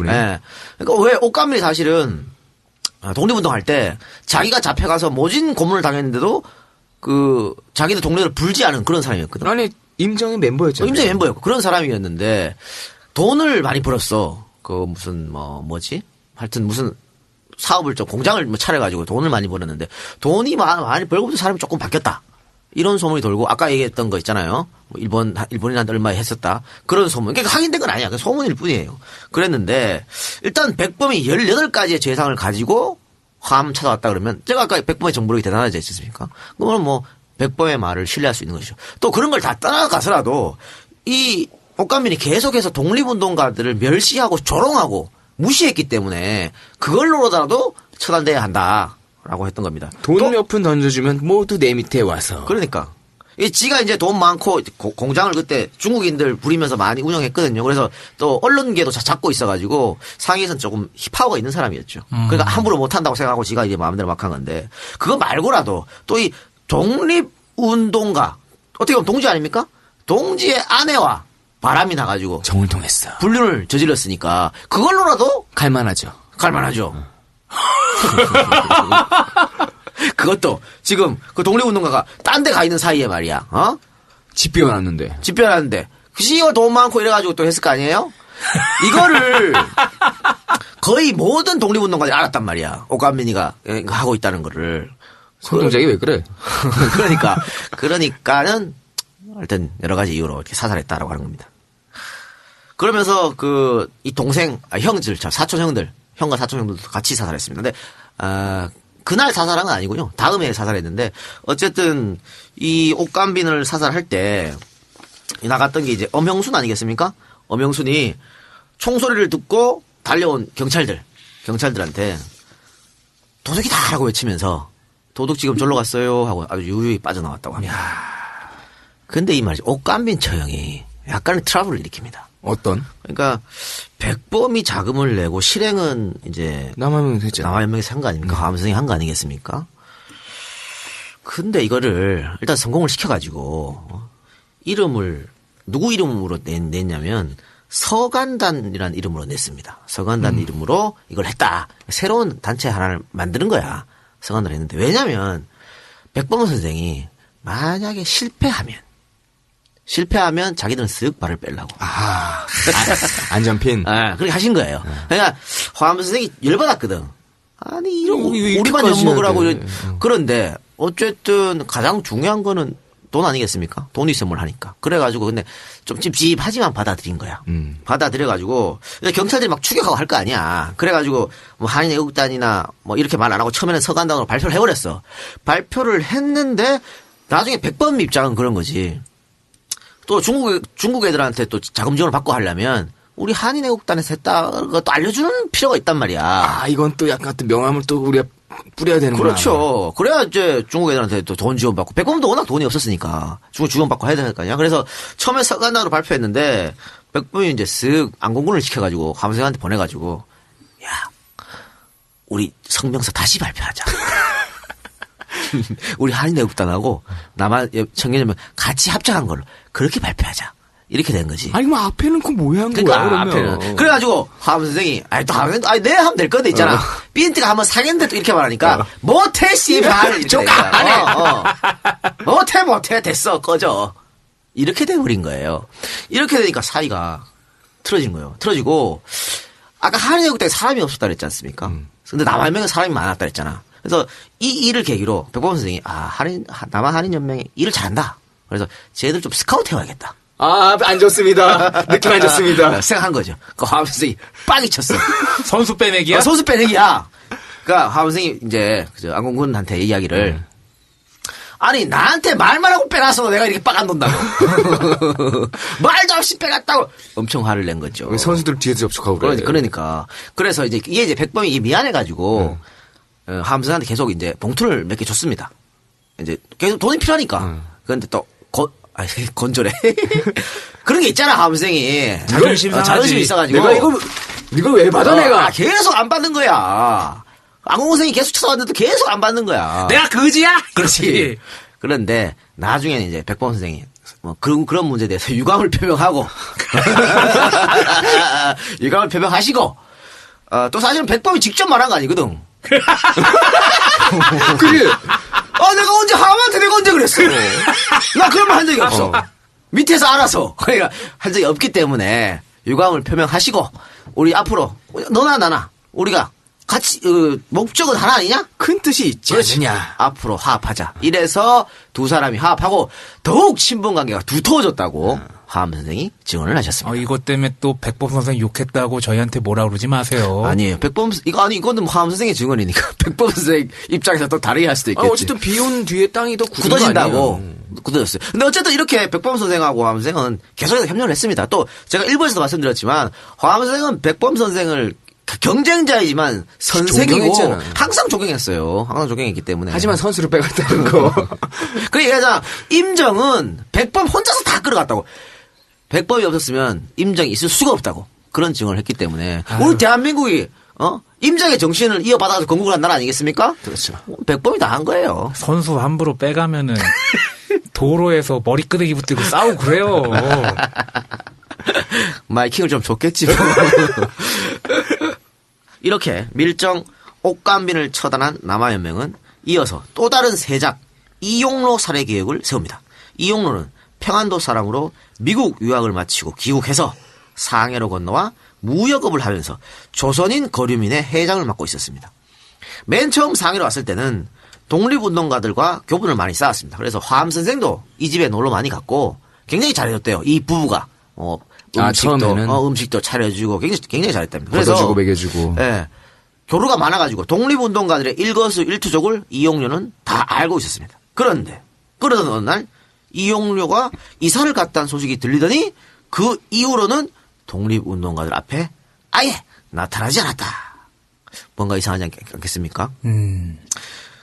그러니까 왜 옥간빈이 사실은 독립운동할 때 자기가 잡혀가서 모진 고문을 당했는데도 그 자기들 동료를 불지 않은 그런 사람이었거든.
아니 임정의 멤버였잖아요.
임정의 멤버였고 그런 사람이었는데 돈을 많이 벌었어. 그 무슨 뭐지? 하여튼 무슨 사업을 좀 공장을 차려가지고 돈을 많이 벌었는데 돈이 많이 벌고부터 사람이 조금 바뀌었다. 이런 소문이 돌고 아까 얘기했던 거 있잖아요. 뭐 일본인한테 얼마 했었다. 그런 소문. 그러니까 확인된 건 아니야. 소문일 뿐이에요. 그랬는데 일단 백범이 18가지의 죄상을 가지고 화암 찾아왔다 그러면 제가 아까 백범의 정보력이 대단하지 않습니까? 그러면 뭐 백범의 말을 신뢰할 수 있는 것이죠. 또 그런 걸 다 떠나가서라도 이 옥간민이 계속해서 독립운동가들을 멸시하고 조롱하고 무시했기 때문에 그걸로라도 처단돼야 한다라고 했던 겁니다.
돈 몇 푼 던져주면 모두 내 밑에 와서.
그러니까. 지가 이제 돈 많고 공장을 그때 중국인들 부리면서 많이 운영했거든요. 그래서 또 언론계도 잡고 있어가지고 상위에서는 조금 힙하고가 있는 사람이었죠. 그러니까 함부로 못한다고 생각하고 지가 이제 마음대로 막 한 건데 그거 말고라도 또 이 독립운동가 어떻게 보면 동지 아닙니까? 동지의 아내와 바람이 나가지고
정을 통했어.
불륜을 저질렀으니까 그걸로라도
갈만하죠.
그것도 지금 그 독립운동가가 딴 데 가 있는 사이에 말이야.
집 비워놨는데.
집 비워놨는데 그 CEO 돈 많고 이래가지고 또 했을 거 아니에요? 이거를 거의 모든 독립운동가들이 알았단 말이야. 옥간민이가 하고 있다는 거를.
손동작이 왜 그래?
그러니까는 하여튼 여러 가지 이유로 이렇게 사살했다라고 하는 겁니다. 그러면서 이 동생, 형들, 사촌 형들, 형과 사촌 형들도 같이 사살했습니다. 근데, 그날 사살한 건 아니군요. 다음에 사살했는데, 어쨌든, 이 옥간빈을 사살할 때, 나갔던 게 이제 엄형순 아니겠습니까? 엄형순이 총소리를 듣고 달려온 경찰들한테 도둑이다! 라고 외치면서, 도둑 지금 절로 갔어요! 하고 아주 유유히 빠져나왔다고 합니다. 근데 이 말이죠. 옥간빈 처형이 약간의 트러블을 일으킵니다.
어떤?
그러니까 백범이 자금을 내고 실행은 이제
남한연맹에서 했잖아.
남한연맹에서 한 거 아닙니까? 화암선생이 한 거 아니겠습니까? 근데 이거를 일단 성공을 시켜가지고 이름을 누구 이름으로 냈냐면 서간단이라는 이름으로 냈습니다. 서간단 이름으로 이걸 했다. 새로운 단체 하나를 만드는 거야. 서간단을 했는데 왜냐면 백범 선생이 만약에 실패하면 자기들은 쓱 발을 빼려고.
안전핀.
그렇게 하신 거예요. 그러니까 화암 선생이 열받았거든. 아니 이런 우리만
이렇게까지
엿먹으라고.
해야 돼.
그런데 어쨌든 가장 중요한 거는 돈 아니겠습니까? 돈이 있으면 뭘 하니까. 그래가지고 근데 좀 찝찝하지만 받아들인 거야. 받아들여가지고 경찰들이 막 추격하고 할 거 아니야. 그래가지고 뭐 한인애국단이나 뭐 이렇게 말 안 하고 처음에는 서간단으로 발표를 해버렸어. 발표를 했는데 나중에 백범 입장은 그런 거지. 또 중국 애들한테 또 자금 지원을 받고 하려면 우리 한인애국단에서 했다고 또 알려주는 필요가 있단 말이야.
이건 또 약간 또 명함을 또 우리가 뿌려야 되는구나.
그렇죠. 그래야 이제 중국 애들한테 또 돈 지원받고 백범도 워낙 돈이 없었으니까 중국 지원받고 해야 될 거 아니야. 그래서 처음에 서간단으로 발표했는데 백범이 이제 쓱 안공군을 시켜가지고 감성한테 보내가지고 야 우리 성명서 다시 발표하자. 우리 한인애국단하고 남한 청년연맹 같이 합작한 걸로 그렇게 발표하자. 이렇게 된 거지.
아니 뭐 앞에는 그 뭐야 한
그러니까
거야
앞에는. 그래가지고 화암 선생이 내 하면 될 건데 있잖아. 삐인트가 한번 상했는데 또 이렇게 말하니까 못해 씨발.
조카 안 해.
못해 됐어 꺼져. 이렇게 돼버린 거예요. 이렇게 되니까 사이가 틀어진 거예요. 틀어지고 아까 한인애국당에 사람이 없었다 그랬지 않습니까? 근데 남한연맹은 사람이 많았다 그랬잖아. 그래서 이 일을 계기로 백범 선생이 남한 한인연맹이 일을 잘한다. 그래서 쟤들 좀 스카우트 해와야겠다.
안 좋습니다. 느낌 안 좋습니다.
생각한 거죠. 그 화암 선생이 빵이 쳤어.
선수 빼내기야?
선수 빼내기야. 그러니까 화암 선생이 이제 안공군한테 이야기를 아니 나한테 말만 하고 빼놨어 내가 이렇게 빡 안 돈다고. 말도 없이 빼갔다고 엄청 화를 낸 거죠.
선수들 뒤에서 접촉하고
그러니까 그래서 이제 백범이 미안해가지고 화암선생한테 계속 이제 봉투를 몇 개 줬습니다. 이제 계속 돈이 필요하니까. 그런데 또 건조래. 그런 게 있잖아 화암선생이. 자존심이 있어가지고.
내가 이걸 왜 받아 내가?
계속 안 받는 거야. 안공선생이 계속 찾아왔는데 계속 안 받는 거야.
내가 그지야?
그렇지. 그런데 나중에는 이제 백범 선생이 뭐 그런 문제에 대해서 유감을 표명하고 유감을 표명하시고 또 사실은 백범이 직접 말한 거 아니거든.
그래.
내가 언제 그랬어? 나 그런 말 한 적이 없어. 밑에서 알아서 그러니까 한 적이 없기 때문에 유감을 표명하시고 우리 앞으로 너나 나나 우리가 같이 목적은 하나 아니냐?
큰 뜻이 있지 않느냐.
앞으로 화합하자. 이래서 두 사람이 화합하고 더욱 친분 관계가 두터워졌다고 화암 선생이 증언을 하셨습니다.
이것 때문에 또 백범 선생 욕했다고 저희한테 뭐라 그러지 마세요.
아니에요. 이거는 화암 선생의 증언이니까 백범 선생 입장에서 또 다르게 할 수도 있겠지.
어쨌든 비온 뒤에 땅이 더
굳어진다고. 굳어졌어요. 근데 어쨌든 이렇게 백범 선생하고 화암 선생은 계속해서 협력을 했습니다. 또 제가 일부에서도 말씀드렸지만 화암 선생은 백범 선생을 경쟁자이지만 선생이고 항상 존경했어요. 항상 존경했기 때문에.
하지만 선수를 빼갔다는 거.
그래 얘기하잖아. 임정은 백범 혼자서 다 끌어갔다고. 백범이 없었으면 임정이 있을 수가 없다고. 그런 증언을 했기 때문에 우리 대한민국이 임정의 정신을 이어받아서 건국을 한 나라 아니겠습니까?
그렇죠.
백범이 다 한 거예요.
선수 함부로 빼가면은 도로에서 머리 끄덕이 붙들고 싸우고 그래요.
마이킹을 좀 줬겠지. 이렇게 밀정 옥감빈을 처단한 남아연맹은 이어서 또 다른 세작 이용로 살해 계획을 세웁니다. 이용로는 평안도 사람으로 미국 유학을 마치고 귀국해서 상해로 건너와 무역업을 하면서 조선인 거류민의 회장을 맡고 있었습니다. 맨 처음 상해로 왔을 때는 독립운동가들과 교분을 많이 쌓았습니다. 그래서 화암 선생도 이 집에 놀러 많이 갔고 굉장히 잘해줬대요. 이 부부가 음식도 차려주고 굉장히 잘했답니다. 그래서
걷어주고 먹여주고.
예, 교류가 많아가지고 독립운동가들의 일거수일투족을 이용료는 다 알고 있었습니다. 그런데 그러던 어느 날 이용료가 이사를 갔다는 소식이 들리더니 그 이후로는 독립운동가들 앞에 아예 나타나지 않았다. 뭔가 이상하지 않겠습니까?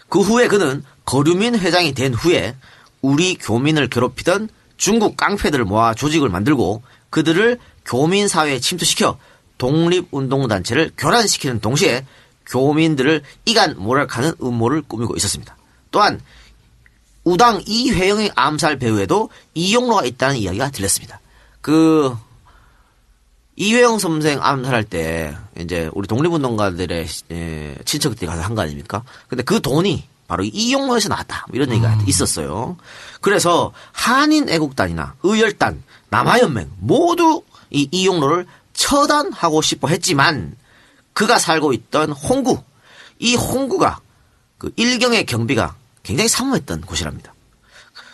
그 후에 그는 거류민 회장이 된 후에 우리 교민을 괴롭히던 중국 깡패들을 모아 조직을 만들고 그들을 교민사회에 침투시켜 독립운동단체를 교란시키는 동시에 교민들을 이간 모략하는 음모를 꾸미고 있었습니다. 또한 우당 이회영의 암살 배후에도 이용로가 있다는 이야기가 들렸습니다. 이회영 선생 암살할 때 이제 우리 독립운동가들의 친척들이 가서 한 거 아닙니까? 근데 그 돈이 바로 이용로에서 나왔다. 이런 얘기가 있었어요. 그래서 한인 애국단이나 의열단, 남아연맹 모두 이 이용로를 처단하고 싶어 했지만 그가 살고 있던 홍구, 이 홍구가 그 일경의 경비가 굉장히 삼엄했던 곳이랍니다.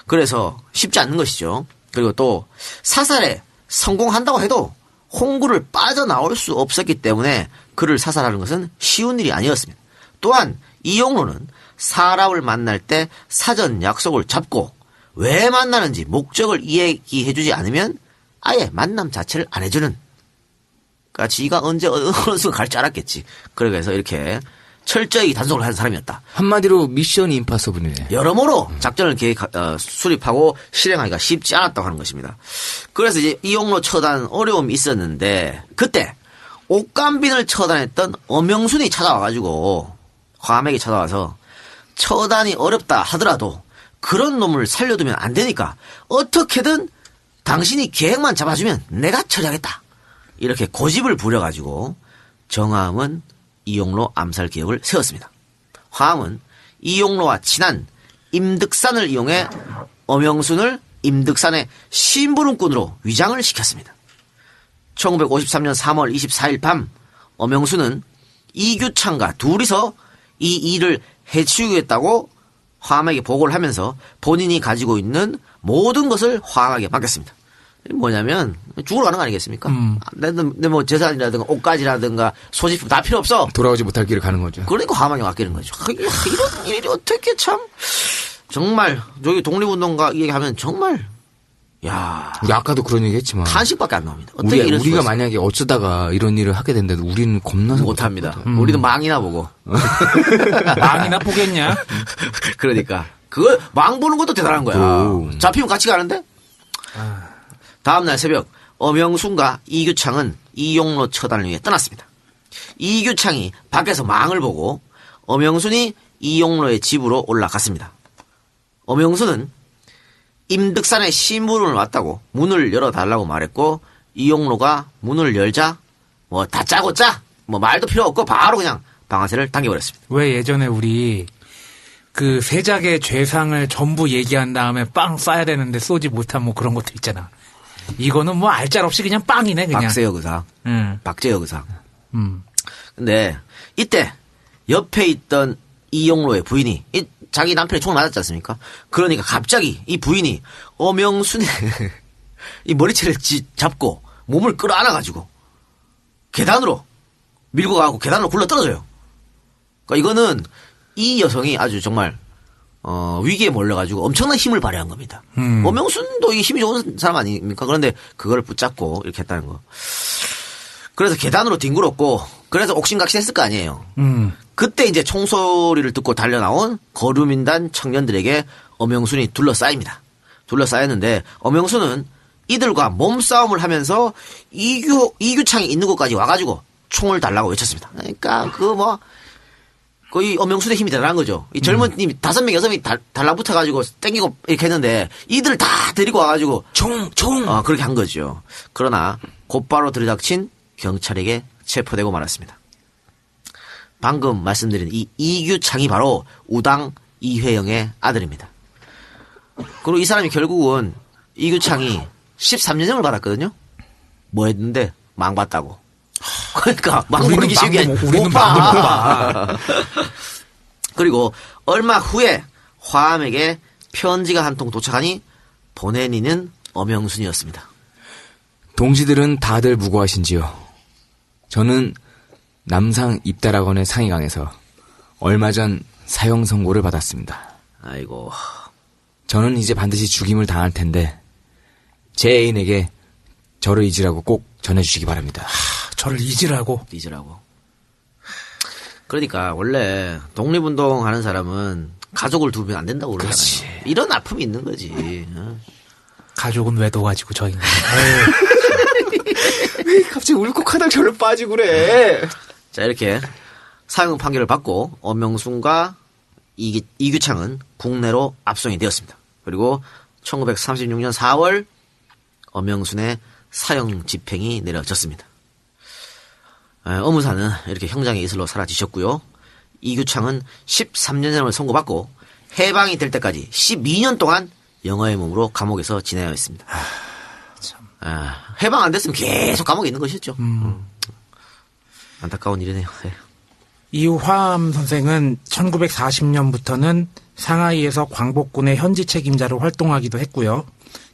그래서 쉽지 않는 것이죠. 그리고 또 사살에 성공한다고 해도 홍구를 빠져나올 수 없었기 때문에 그를 사살하는 것은 쉬운 일이 아니었습니다. 또한 이용로는 사람을 만날 때 사전 약속을 잡고 왜 만나는지 목적을 이야기해주지 않으면 아예 만남 자체를 안 해주는, 그러니까 지가 언제 어느 순간 갈 줄 알았겠지. 그래서 이렇게 철저히 단속을 하는 사람이었다.
한마디로 미션 임파서블이네.
여러모로 작전을 수립하고 실행하기가 쉽지 않았다고 하는 것입니다. 그래서 이제 이용로 처단 어려움이 있었는데 그때 옥감빈을 처단했던 엄영순이 찾아와가지고 화암에게 찾아와서 처단이 어렵다 하더라도 그런 놈을 살려두면 안 되니까 어떻게든 당신이 계획만 잡아주면 내가 처리하겠다. 이렇게 고집을 부려가지고 정화암은 이용로 암살 계획을 세웠습니다. 화암은 이용로와 친한 임득산을 이용해 엄영순을 임득산의 심부름꾼으로 위장을 시켰습니다. 1953년 3월 24일 밤 엄영수는 이규창과 둘이서 이 일을 해치우겠다고 화암에게 보고를 하면서 본인이 가지고 있는 모든 것을 화암에게 맡겼습니다. 뭐냐면 죽으러 가는 거 아니겠습니까? 내 뭐 재산이라든가 옷가지라든가 소지품 다 필요 없어.
돌아오지 못할 길을 가는 거죠.
그러니까 화암에게 맡기는 거죠. 이런 일이 어떻게 참 정말 저기 독립운동가 얘기하면 정말 야
우리 아까도 그런 얘기 했지만
탄식밖에 안 나옵니다. 어떻게 이럴 수가
우리가
있어요?
만약에 어쩌다가 이런 일을 하게 된데도 우리는 겁나서
못합니다. 우리는 망이나 보고.
망이나 보겠냐?
그러니까 그걸 망 보는 것도 대단한 거야. 잡히면 같이 가는데. 다음날 새벽 엄영순과 이규창은 이용로 처단을 위해 떠났습니다. 이규창이 밖에서 망을 보고 엄영순이 이용로의 집으로 올라갔습니다. 엄영순은 임득산에 심부름을 왔다고 문을 열어달라고 말했고 이용로가 문을 열자 뭐 다짜고짜 뭐 말도 필요 없고 바로 그냥 방아쇠를 당겨버렸습니다.
왜 예전에 우리 그 세작의 죄상을 전부 얘기한 다음에 빵 쏴야 되는데 쏘지 못한 뭐 그런 것들 있잖아. 이거는 뭐 알짤없이 그냥 빵이네 그냥.
박세혁 의사.
응.
박재혁 의사. 근데 이때 옆에 있던 이용로의 부인이 자기 남편이 총을 맞았지 않습니까? 그러니까 갑자기 이 부인이 엄영순의 이 머리채를 잡고 몸을 끌어안아가지고 계단으로 밀고 가고 계단으로 굴러 떨어져요. 그러니까 이거는 이 여성이 아주 정말 위기에 몰려가지고 엄청난 힘을 발휘한 겁니다. 엄영순도 이 힘이 좋은 사람 아닙니까? 그런데 그걸 붙잡고 이렇게 했다는 거. 그래서 계단으로 뒹굴었고 그래서 옥신각신했을 거 아니에요. 그때 이제 총소리를 듣고 달려나온 거류민단 청년들에게 엄영순이 둘러싸입니다. 둘러싸였는데 엄영순은 이들과 몸싸움을 하면서 이규창이 있는 곳까지 와가지고 총을 달라고 외쳤습니다. 그러니까 거의 엄영순의 힘이 대단한 거죠. 이 젊은 님 5명 6명이 달라붙어가지고 땡기고 이렇게 했는데 이들을 다 데리고 와가지고 총 그렇게 한 거죠. 그러나 곧바로 들이닥친 경찰에게 체포되고 말았습니다. 방금 말씀드린 이 이규창이 바로 우당 이회영의 아들입니다. 그리고 이 사람이 결국은 이규창이 13년형을 받았거든요. 뭐 했는데 망 봤다고. 그러니까 망 보기 쉽게 못 봐. 그리고 얼마 후에 화암에게 편지가 한 통 도착하니 보내니는 엄영순이었습니다.
동지들은 다들 무고하신지요. 저는 남상 입다락원의 상위강에서 얼마 전 사형 선고를 받았습니다.
아이고.
저는 이제 반드시 죽임을 당할 텐데 제 애인에게 저를 잊으라고 꼭 전해주시기 바랍니다.
저를 잊으라고.
그러니까 원래 독립운동 하는 사람은 가족을 두면 안 된다고 그러잖아요.
그렇지.
이런 아픔이 있는 거지.
가족은 왜 둬가지고 저 인간.
왜 갑자기 울컥하다 절로 빠지고 그래.
자, 이렇게 사형 판결을 받고 엄영순과 이규창은 국내로 압송이 되었습니다. 그리고 1936년 4월 엄영순의 사형 집행이 내려졌습니다. 어무사는 이렇게 형장의 이슬로 사라지셨고요. 이규창은 13년형을 선고받고 해방이 될 때까지 12년 동안 영어의 몸으로 감옥에서 지내야 했습니다. 해방 안 됐으면 계속 감옥에 있는 것이었죠. 안타까운 일이네요. 네.
이후 화암 선생은 1940년부터는 상하이에서 광복군의 현지 책임자로 활동하기도 했고요.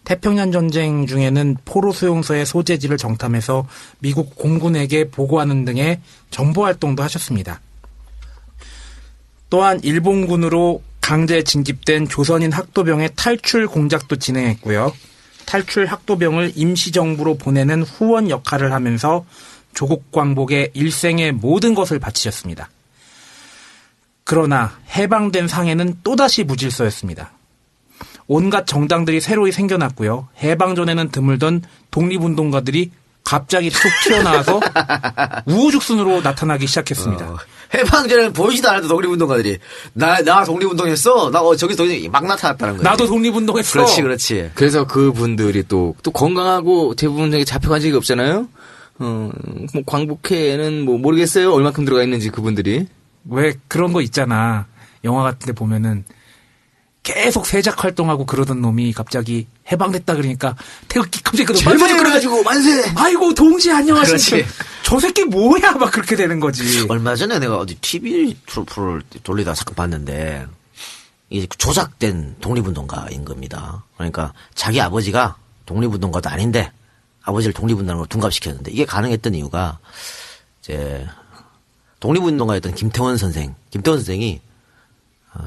태평양 전쟁 중에는 포로 수용소의 소재지를 정탐해서 미국 공군에게 보고하는 등의 정보 활동도 하셨습니다. 또한 일본군으로 강제 징집된 조선인 학도병의 탈출 공작도 진행했고요. 탈출 학도병을 임시정부로 보내는 후원 역할을 하면서 조국 광복에 일생의 모든 것을 바치셨습니다. 그러나 해방된 상해는 또다시 무질서였습니다. 온갖 정당들이 새로이 생겨났고요. 해방 전에는 드물던 독립운동가들이 갑자기 툭 튀어나와서 우후죽순으로 나타나기 시작했습니다.
해방 전에는 보이지도 않았던 독립운동가들이 나 독립운동했어? 나 저기서 막 나타났다는 거예요.
나도 독립운동했어.
그렇지.
그래서 그분들이 또 건강하고 대부분 잡혀간 적이 없잖아요. 뭐 광복회에는 뭐 모르겠어요. 얼마큼 들어가 있는지 그분들이.
왜 그런 거 있잖아. 영화 같은 데 보면은 계속 세작 활동하고 그러던 놈이 갑자기 해방됐다 그러니까 태극기 갑자기
그래가지고 만세.
아이고 동지 안녕하십니까.
그렇지.
저 새끼 뭐야 막 그렇게 되는 거지.
얼마 전에 내가 어디 TV 프로를 돌리다가 잠깐 봤는데 이게 조작된 독립운동가인 겁니다. 그러니까 자기 아버지가 독립운동가도 아닌데 아버지를 독립운동가로 둔갑시켰는데 이게 가능했던 이유가 이제 독립운동가였던 김태원 선생이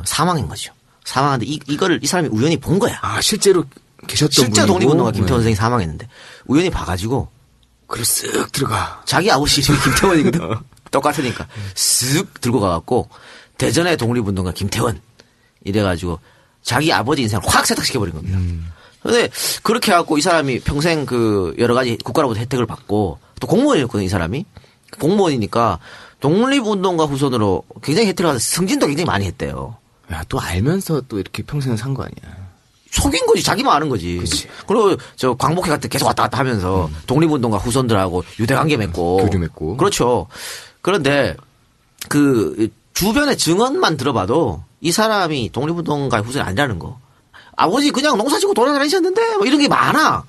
사망한 거죠. 사망한데 이거를 이 사람이 우연히 본 거야.
아, 실제로 계셨던
실제
분이고.
독립운동가 김태원 선생이 사망했는데 우연히 봐가지고
그래 쓱 들어가.
자기 아버지 이름이 김태원이거든. 똑같으니까 쓱 들고 가갖고 대전의 독립운동가 김태원 이래가지고 자기 아버지 인생을 확 세탁시켜버린 겁니다. 근데 그렇게 해갖고 이 사람이 평생 그 여러 가지 국가로부터 혜택을 받고 또 공무원이었거든 이 사람이. 공무원이니까 독립운동가 후손으로 굉장히 혜택을 받아서 승진도 굉장히 많이 했대요.
야, 또 알면서 또 이렇게 평생을 산 거 아니야.
속인 거지. 자기만 아는 거지.
그치.
그리고 저 광복회 같은 데 계속 왔다 갔다 하면서 독립운동가 후손들하고 유대관계 맺고.
교류 맺고.
그렇죠. 그런데 그 주변의 증언만 들어봐도 이 사람이 독립운동가 후손이 아니라는 거. 아버지 그냥 농사짓고 돌아다니셨는데 뭐 이런 게 많아.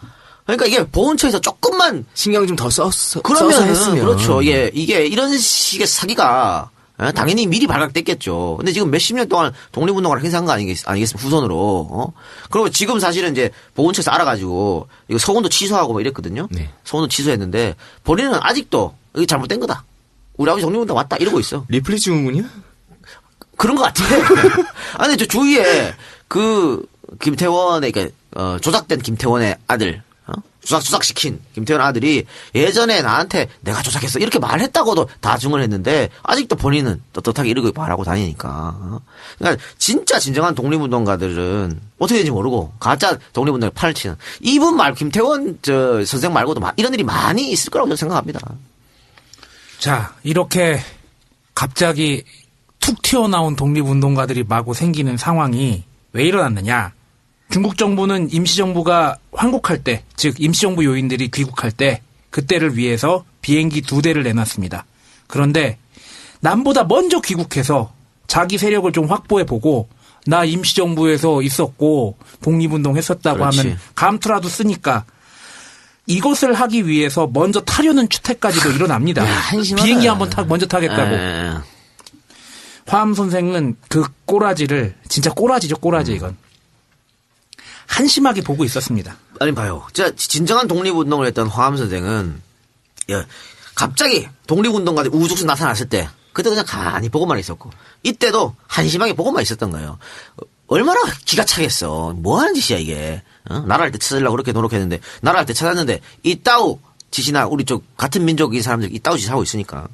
그러니까 이게 보훈처에서 조금만
신경 좀 더 써서
그러면
했으면.
그렇죠. 이게 이런 식의 사기가 당연히 미리 발각됐겠죠. 근데 지금 몇십 년 동안 독립운동가를 행사한 거 아니겠습니까? 후손으로. 그리고 지금 사실은 이제 보훈처에서 알아가지고 이거 서원도 취소하고 뭐 이랬거든요.
네.
서원도 취소했는데 본인은 아직도 이게 잘못된 거다. 우리 아버지 독립운동 왔다 이러고 있어.
리플리 증후군이야?
그런 것 같아. 아니 저 주위에 그 김태원의 조작된 김태원의 아들. 조작시킨 김태원 아들이 예전에 나한테 내가 조작했어 이렇게 말했다고도 다 증언했는데 아직도 본인은 떳떳하게 이러고 말하고 다니니까. 그러니까 진짜 진정한 독립운동가들은 어떻게 되는지 모르고 가짜 독립운동에 팔을 치는 이분 말고 김태원 저 선생 말고도 이런 일이 많이 있을 거라고 저는 생각합니다.
자, 이렇게 갑자기 툭 튀어나온 독립운동가들이 마구 생기는 상황이 왜 일어났느냐. 중국 정부는 임시정부가 환국할 때, 즉 임시정부 요인들이 귀국할 때 그때를 위해서 비행기 2대를 내놨습니다. 그런데 남보다 먼저 귀국해서 자기 세력을 좀 확보해보고 나 임시정부에서 있었고 독립운동 했었다고
그렇지.
하면 감투라도 쓰니까 이것을 하기 위해서 먼저 타려는 추태까지도 일어납니다.
야, 한심하다.
비행기 한번 먼저 타겠다고.
에.
화암 선생은 그 꼬라지를 진짜 꼬라지죠, 꼬라지 이건. 한심하게 보고 있었습니다.
아니 봐요. 진정한 독립운동을 했던 화암 선생은 갑자기 독립운동가들이 우죽순 나타났을 때 그때 그냥 가만히 보고만 있었고 이때도 한심하게 보고만 있었던 거예요. 얼마나 기가 차겠어. 뭐 하는 짓이야 이게. 나라할 때 찾으려고 그렇게 노력했는데 나라할 때 찾았는데 이따우 짓이나 우리 쪽 같은 민족인 사람들이 이따우 짓 하고 있으니까.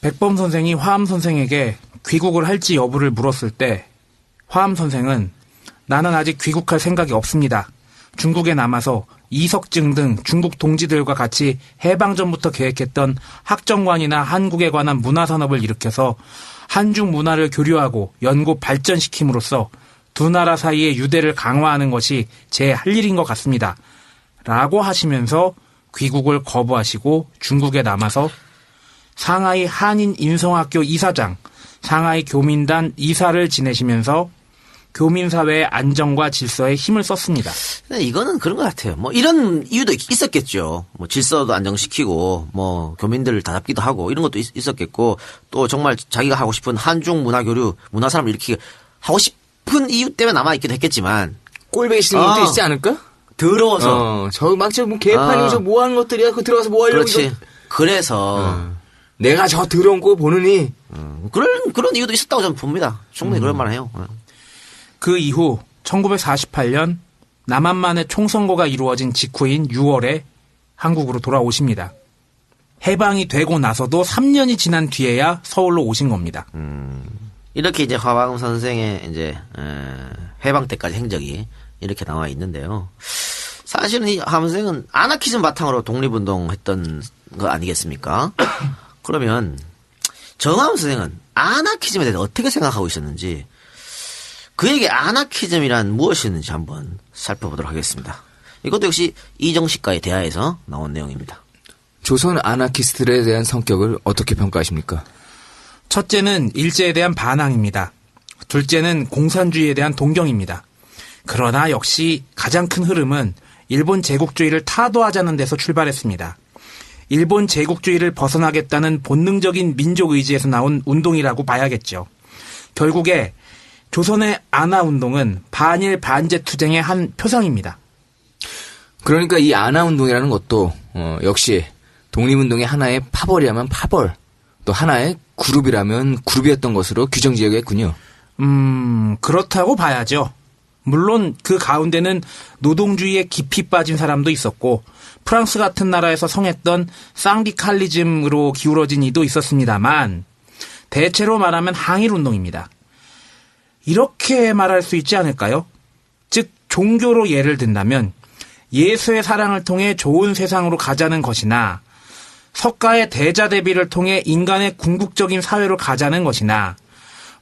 백범 선생이 화암 선생에게 귀국을 할지 여부를 물었을 때 화암 선생은 나는 아직 귀국할 생각이 없습니다. 중국에 남아서 이석증 등 중국 동지들과 같이 해방전부터 계획했던 학정관이나 한국에 관한 문화산업을 일으켜서 한중 문화를 교류하고 연구 발전시킴으로써 두 나라 사이의 유대를 강화하는 것이 제 할 일인 것 같습니다. 라고 하시면서 귀국을 거부하시고 중국에 남아서 상하이 한인 인성학교 이사장, 상하이 교민단 이사를 지내시면서 교민사회의 안정과 질서에 힘을 썼습니다.
이거는 그런 것 같아요. 뭐 이런 이유도 있었겠죠. 뭐 질서도 안정시키고 뭐 교민들을 다잡기도 하고 이런 것도 있었겠고 또 정말 자기가 하고 싶은 한중 문화 교류, 문화 산업을 일으키기 하고 싶은 이유 때문에 남아있기도 했겠지만
꼴배기 싫은 것도 있지 않을까?
더러워서.
저 막 저 뭐 개판이고 저 뭐 하는 것들이야. 그거 들어가서 뭐 하려고.
그렇지.
이거.
그래서
내가 저 더러운 거 보느니.
그런 이유도 있었다고 저는 봅니다. 충분히 그럴 만해요.
그 이후 1948년 남한만의 총선거가 이루어진 직후인 6월에 한국으로 돌아오십니다. 해방이 되고 나서도 3년이 지난 뒤에야 서울로 오신 겁니다.
이렇게 이제 화암 선생의 이제 해방 때까지 행적이 이렇게 나와 있는데요. 사실은 이 화암 선생은 아나키즘 바탕으로 독립운동 했던 거 아니겠습니까? 그러면 정화암 선생은 아나키즘에 대해서 어떻게 생각하고 있었는지 그에게 아나키즘이란 무엇이었는지 한번 살펴보도록 하겠습니다. 이것도 역시 이정식과의 대화에서 나온 내용입니다.
조선 아나키스트들에 대한 성격을 어떻게 평가하십니까?
첫째는 일제에 대한 반항입니다. 둘째는 공산주의에 대한 동경입니다. 그러나 역시 가장 큰 흐름은 일본 제국주의를 타도하자는 데서 출발했습니다. 일본 제국주의를 벗어나겠다는 본능적인 민족 의지에서 나온 운동이라고 봐야겠죠. 결국에 조선의 안하운동은 반일 반제 투쟁의 한 표상입니다.
그러니까 이 안하운동이라는 것도 역시 독립운동의 하나의 파벌이라면 파벌, 또 하나의 그룹이라면 그룹이었던 것으로 규정지어야겠군요.
그렇다고 봐야죠. 물론 그 가운데는 노동주의에 깊이 빠진 사람도 있었고 프랑스 같은 나라에서 성했던 쌍디칼리즘으로 기울어진 이도 있었습니다만 대체로 말하면 항일운동입니다. 이렇게 말할 수 있지 않을까요? 즉 종교로 예를 든다면 예수의 사랑을 통해 좋은 세상으로 가자는 것이나 석가의 대자대비를 통해 인간의 궁극적인 사회로 가자는 것이나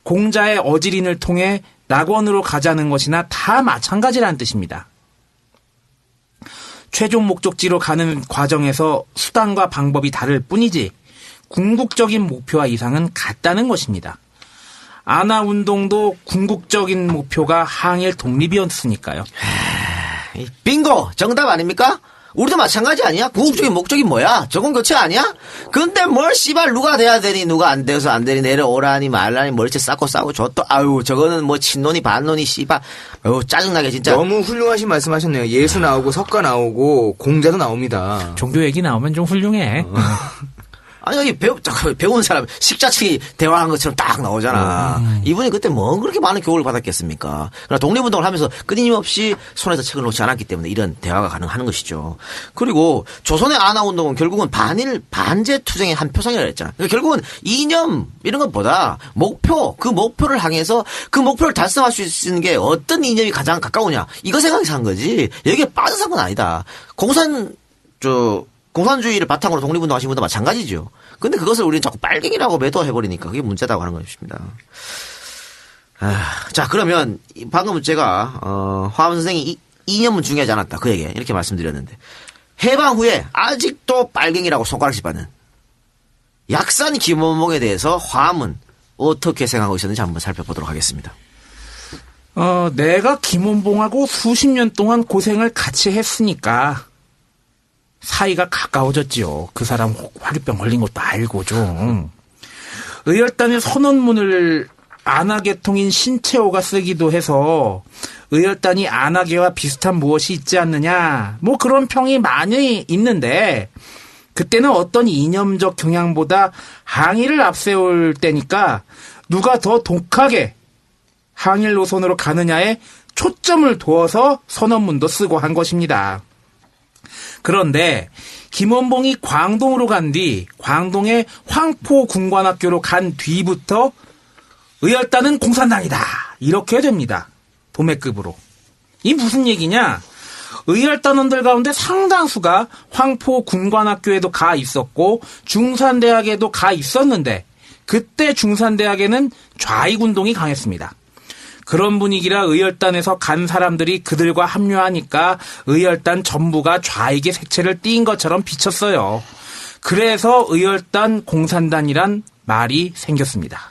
공자의 어지린을 통해 낙원으로 가자는 것이나 다 마찬가지라는 뜻입니다. 최종 목적지로 가는 과정에서 수단과 방법이 다를 뿐이지 궁극적인 목표와 이상은 같다는 것입니다. 안하운동도 궁극적인 목표가 항일 독립이었으니까요.
빙고! 정답 아닙니까? 우리도 마찬가지 아니야? 궁극적인 목적이 뭐야? 저건 교체 아니야? 근데 뭘 씨발 누가 돼야 되니 누가 안 돼서 안 되니 내려오라니 말라니 멀찌 쌓고 싸고 저또 아유 저거는 뭐 친노니 반노니 씨발 아유 짜증나게 진짜.
너무 훌륭하신 말씀하셨네요. 예수 나오고 석가 나오고 공자도 나옵니다.
종교 얘기 나오면 좀 훌륭해.
아니, 여기 배운 사람, 식자층이 대화한 것처럼 딱 나오잖아. 이분이 그때 뭐 그렇게 많은 교육을 받았겠습니까? 그러나 독립운동을 하면서 끊임없이 손에서 책을 놓지 않았기 때문에 이런 대화가 가능한 것이죠. 그리고 조선의 안하운동은 결국은 반일, 반제 투쟁의 한 표상이라 했잖아. 그러니까 결국은 이념, 이런 것보다 목표, 그 목표를 향해서 그 목표를 달성할 수 있는 게 어떤 이념이 가장 가까우냐. 이거 생각해서 한 거지. 여기에 빠져서 한 건 아니다. 공산주의를 바탕으로 독립운동 하신 분도 마찬가지죠. 근데 그것을 우리는 자꾸 빨갱이라고 매도해버리니까 그게 문제다고 하는 것입니다. 자, 그러면 방금 제가 화암 선생이 이념은 중요하지 않았다. 그에게 이렇게 말씀드렸는데 해방 후에 아직도 빨갱이라고 손가락질 받는 약산 김원봉에 대해서 화암은 어떻게 생각하고 있었는지 한번 살펴보도록 하겠습니다.
내가 김원봉하고 수십 년 동안 고생을 같이 했으니까 사이가 가까워졌지요. 그 사람 화류병 걸린 것도 알고 좀. 의열단의 선언문을 안하계통인 신채호가 쓰기도 해서 의열단이 안하계와 비슷한 무엇이 있지 않느냐 뭐 그런 평이 많이 있는데 그때는 어떤 이념적 경향보다 항일을 앞세울 때니까 누가 더 독하게 항일 노선으로 가느냐에 초점을 두어서 선언문도 쓰고 한 것입니다. 그런데 김원봉이 광동으로 간 뒤 광동의 황포군관학교로 간 뒤부터 의열단은 공산당이다 이렇게 됩니다. 도매급으로. 이 무슨 얘기냐? 의열단원들 가운데 상당수가 황포군관학교에도 가 있었고 중산대학에도 가 있었는데 그때 중산대학에는 좌익운동이 강했습니다. 그런 분위기라 의열단에서 간 사람들이 그들과 합류하니까 의열단 전부가 좌익의 색채를 띈 것처럼 비쳤어요. 그래서 의열단 공산단이란 말이 생겼습니다.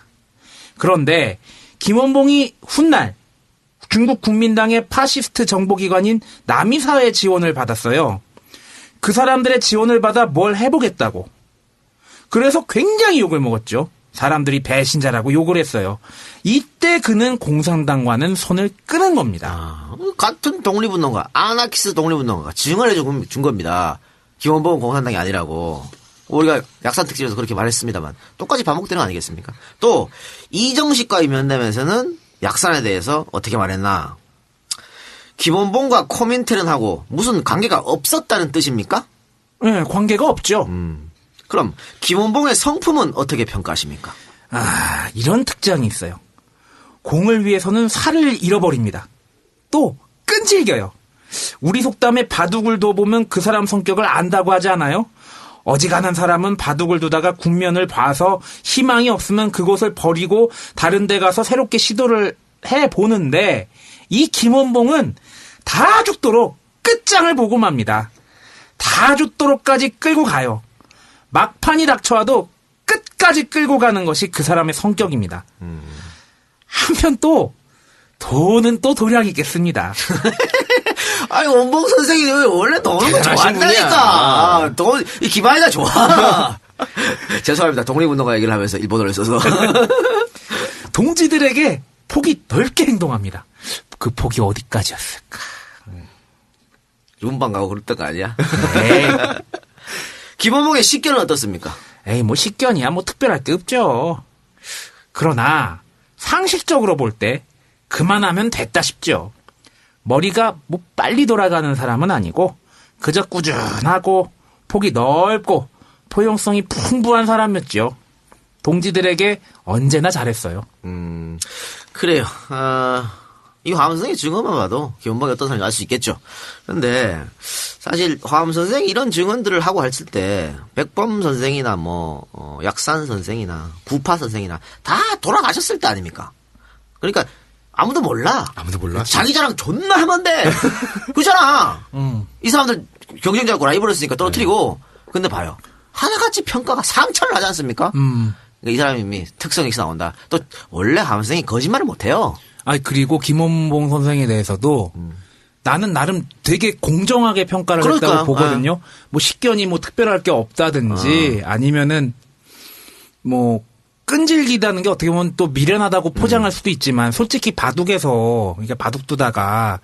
그런데 김원봉이 훗날 중국 국민당의 파시스트 정보기관인 남이사회 지원을 받았어요. 그 사람들의 지원을 받아 뭘 해보겠다고. 그래서 굉장히 욕을 먹었죠. 사람들이 배신자라고 욕을 했어요. 이때 그는 공산당과는 손을 끊은 겁니다.
같은 독립운동가, 아나키스 독립운동가가 증언해 준 겁니다. 김원봉은 공산당이 아니라고. 우리가 약산 특집에서 그렇게 말했습니다만 똑같이 반복되는 거 아니겠습니까? 또 이정식과의 면담에서는 약산에 대해서 어떻게 말했나? 김원봉과 코민테른하고 무슨 관계가 없었다는 뜻입니까?
네, 관계가 없죠.
그럼 김원봉의 성품은 어떻게 평가하십니까?
이런 특징이 있어요. 공을 위해서는 살을 잃어버립니다. 또 끈질겨요. 우리 속담에 바둑을 둬보면 그 사람 성격을 안다고 하지 않아요? 어지간한 사람은 바둑을 두다가 국면을 봐서 희망이 없으면 그곳을 버리고 다른 데 가서 새롭게 시도를 해보는데 이 김원봉은 다 죽도록 끝장을 보고 맙니다. 다 죽도록까지 끌고 가요. 막판이 닥쳐와도 끝까지 끌고 가는 것이 그 사람의 성격입니다. 한편 또 돈은 또 도량이 있겠습니다.
아니, 원봉 선생님이 원래 돈을
대단하신
좋아한다니까. 이 기반이가 좋아. 죄송합니다. 독립운동가 얘기를 하면서 일본어를 써서.
동지들에게 폭이 넓게 행동합니다. 그 폭이 어디까지였을까?
윤방 가고 그랬던 거 아니야?
에이,
김원봉의 식견은 어떻습니까?
에이, 뭐 식견이야 뭐 특별할 게 없죠. 그러나 상식적으로 볼 때 그만하면 됐다 싶죠. 머리가 뭐 빨리 돌아가는 사람은 아니고 그저 꾸준하고 폭이 넓고 포용성이 풍부한 사람이었죠. 동지들에게 언제나 잘했어요.
그래요. 이 화엄 선생의 증언만 봐도 김원봉이 어떤 사람인지 알 수 있겠죠. 그런데 사실 화엄 선생이 이런 증언들을 하고 했을 때 백범 선생이나 약산 선생이나 구파 선생이나 다 돌아가셨을 때 아닙니까? 그러니까 아무도 몰라.
아무도 몰라.
자기 자랑 존나 하면 돼. 그렇잖아. 이 사람들 경쟁자고 라이벌을 했으니까 떨어뜨리고. 근데 봐요. 하나같이 평가가 상처를 하지 않습니까? 그러니까 이 사람이 특성이 있어 나온다. 또 원래 화엄 선생이 거짓말을 못해요.
그리고 김원봉 선생에 대해서도 나는 나름 되게 공정하게 평가를
그러니까요.
했다고 보거든요. 뭐 식견이 뭐 특별할 게 없다든지 아니면은 뭐 끈질기다는 게 어떻게 보면 또 미련하다고 포장할 수도 있지만 솔직히 바둑에서 그러니까 바둑 두다가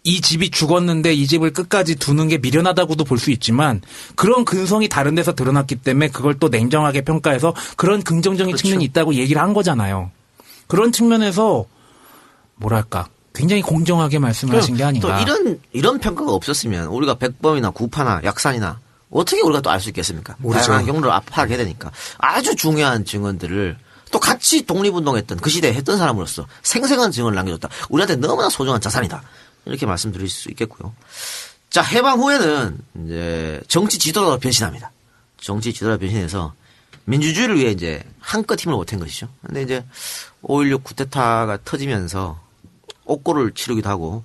이 집이 죽었는데 이 집을 끝까지 두는 게 미련하다고도 볼 수 있지만 그런 근성이 다른 데서 드러났기 때문에 그걸 또 냉정하게 평가해서 그런 긍정적인
그렇죠.
측면이 있다고 얘기를 한 거잖아요. 그런 측면에서 뭐랄까 굉장히 공정하게 말씀을 하신 게 아닌가.
또 이런 평가가 없었으면 우리가 백범이나 구파나 약산이나 어떻게 우리가 또 알 수 있겠습니까?
모르죠.
다양한 경로를 파악해야 되니까. 아주 중요한 증언들을 또 같이 독립운동했던 그 시대에 했던 사람으로서 생생한 증언을 남겨줬다. 우리한테 너무나 소중한 자산이다. 이렇게 말씀드릴 수 있겠고요. 자, 해방 후에는 이제 정치 지도자로 변신합니다. 정치 지도자 변신해서 민주주의를 위해 이제 한껏 힘을 보탠 것이죠. 근데 이제 5.16 쿠데타가 터지면서 옥고를 치르기도 하고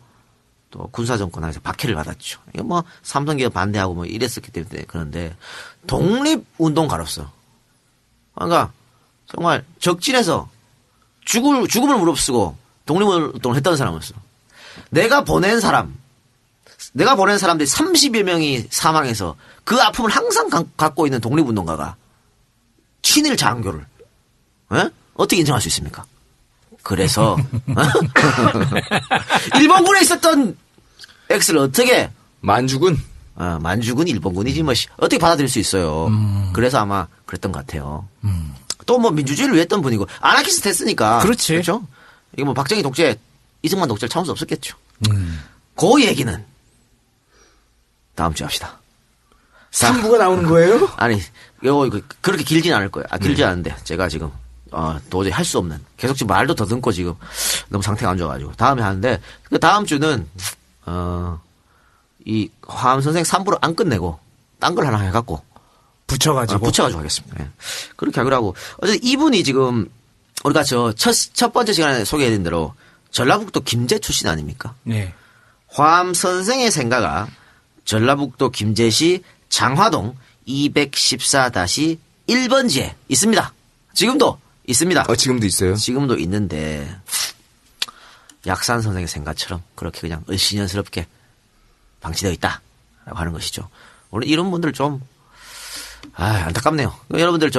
또 군사정권에서 박해를 받았죠. 이게 뭐 삼성기업 반대하고 뭐 이랬었기 때문에 그런데 독립운동가로서 그러니까 정말 적진에서 죽음을 무릅쓰고 독립운동을 했던 사람으로서 내가 보낸 사람들이 30여 명이 사망해서 그 아픔을 항상 갖고 있는 독립운동가가 친일 장교를 어떻게 인정할 수 있습니까? 그래서 일본군에 있었던 X를 어떻게
만주군.
만주군 일본군이지 뭐 어떻게 받아들일 수 있어요. 그래서 아마 그랬던 것 같아요. 또 뭐 민주주의를 위했던 분이고 아나키스트 했으니까
그렇지.
그렇죠? 이게 뭐 박정희 독재, 이승만 독재를 참을 수 없었겠죠. 그 얘기는 다음 주에 합시다.
3부가 나오는 거예요?
아니, 그렇게 길진 않을 거예요. 길지 않은데, 제가 지금, 도저히 할 수 없는, 계속 지금 말도 더듬고 지금, 너무 상태가 안 좋아가지고, 다음에 하는데, 그 다음 주는, 이, 화엄 선생 3부를 안 끝내고, 딴 걸 하나 해갖고,
붙여가지고
하겠습니다. 예. 그렇게 하기로 하고, 어쨌든 이분이 지금, 우리가 첫 번째 시간에 소개해드린 대로, 전라북도 김제 출신 아닙니까?
네.
화엄 선생의 생가가 전라북도 김제시 장화동 214-1번지에 있습니다. 지금도 있습니다.
지금도 있어요?
지금도 있는데 약산 선생의 생가처럼 그렇게 그냥 을씨년스럽게 방치되어 있다라고 하는 것이죠. 오늘 이런 분들 좀 안타깝네요. 여러분들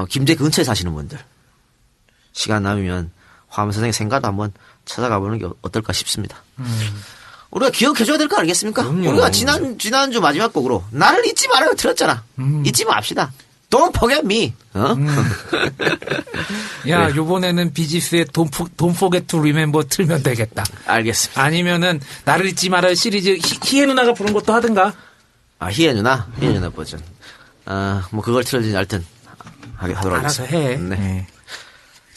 김제 근처에 사시는 분들 시간 남으면 화엄 선생의 생가도 한번 찾아가 보는 게 어떨까 싶습니다. 우리가 기억해줘야 될 거 아니겠습니까?
그럼요.
우리가 지난주 마지막 곡으로 나를 잊지 말아요 틀었잖아. 잊지 맙시다. Don't forget me.
야, 요번에는 비지스의 Don't Forget to Remember 틀면 되겠다.
알겠습니다.
아니면은 나를 잊지 말아요 시리즈 희애 누나가 부른 것도 하든가.
희애 누나 버전. 뭐 그걸 틀어주지 하여튼 하도록
알아서
하겠습니다.
해.
네.
네.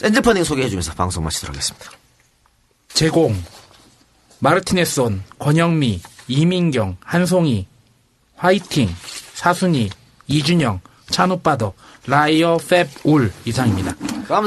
엔젤펀딩 소개해주면서 방송 마치도록 하겠습니다.
제공 마르티네손, 권영미, 이민경, 한송이, 화이팅, 사순이, 이준영, 찬우빠더, 라이어, 팹, 울 이상입니다.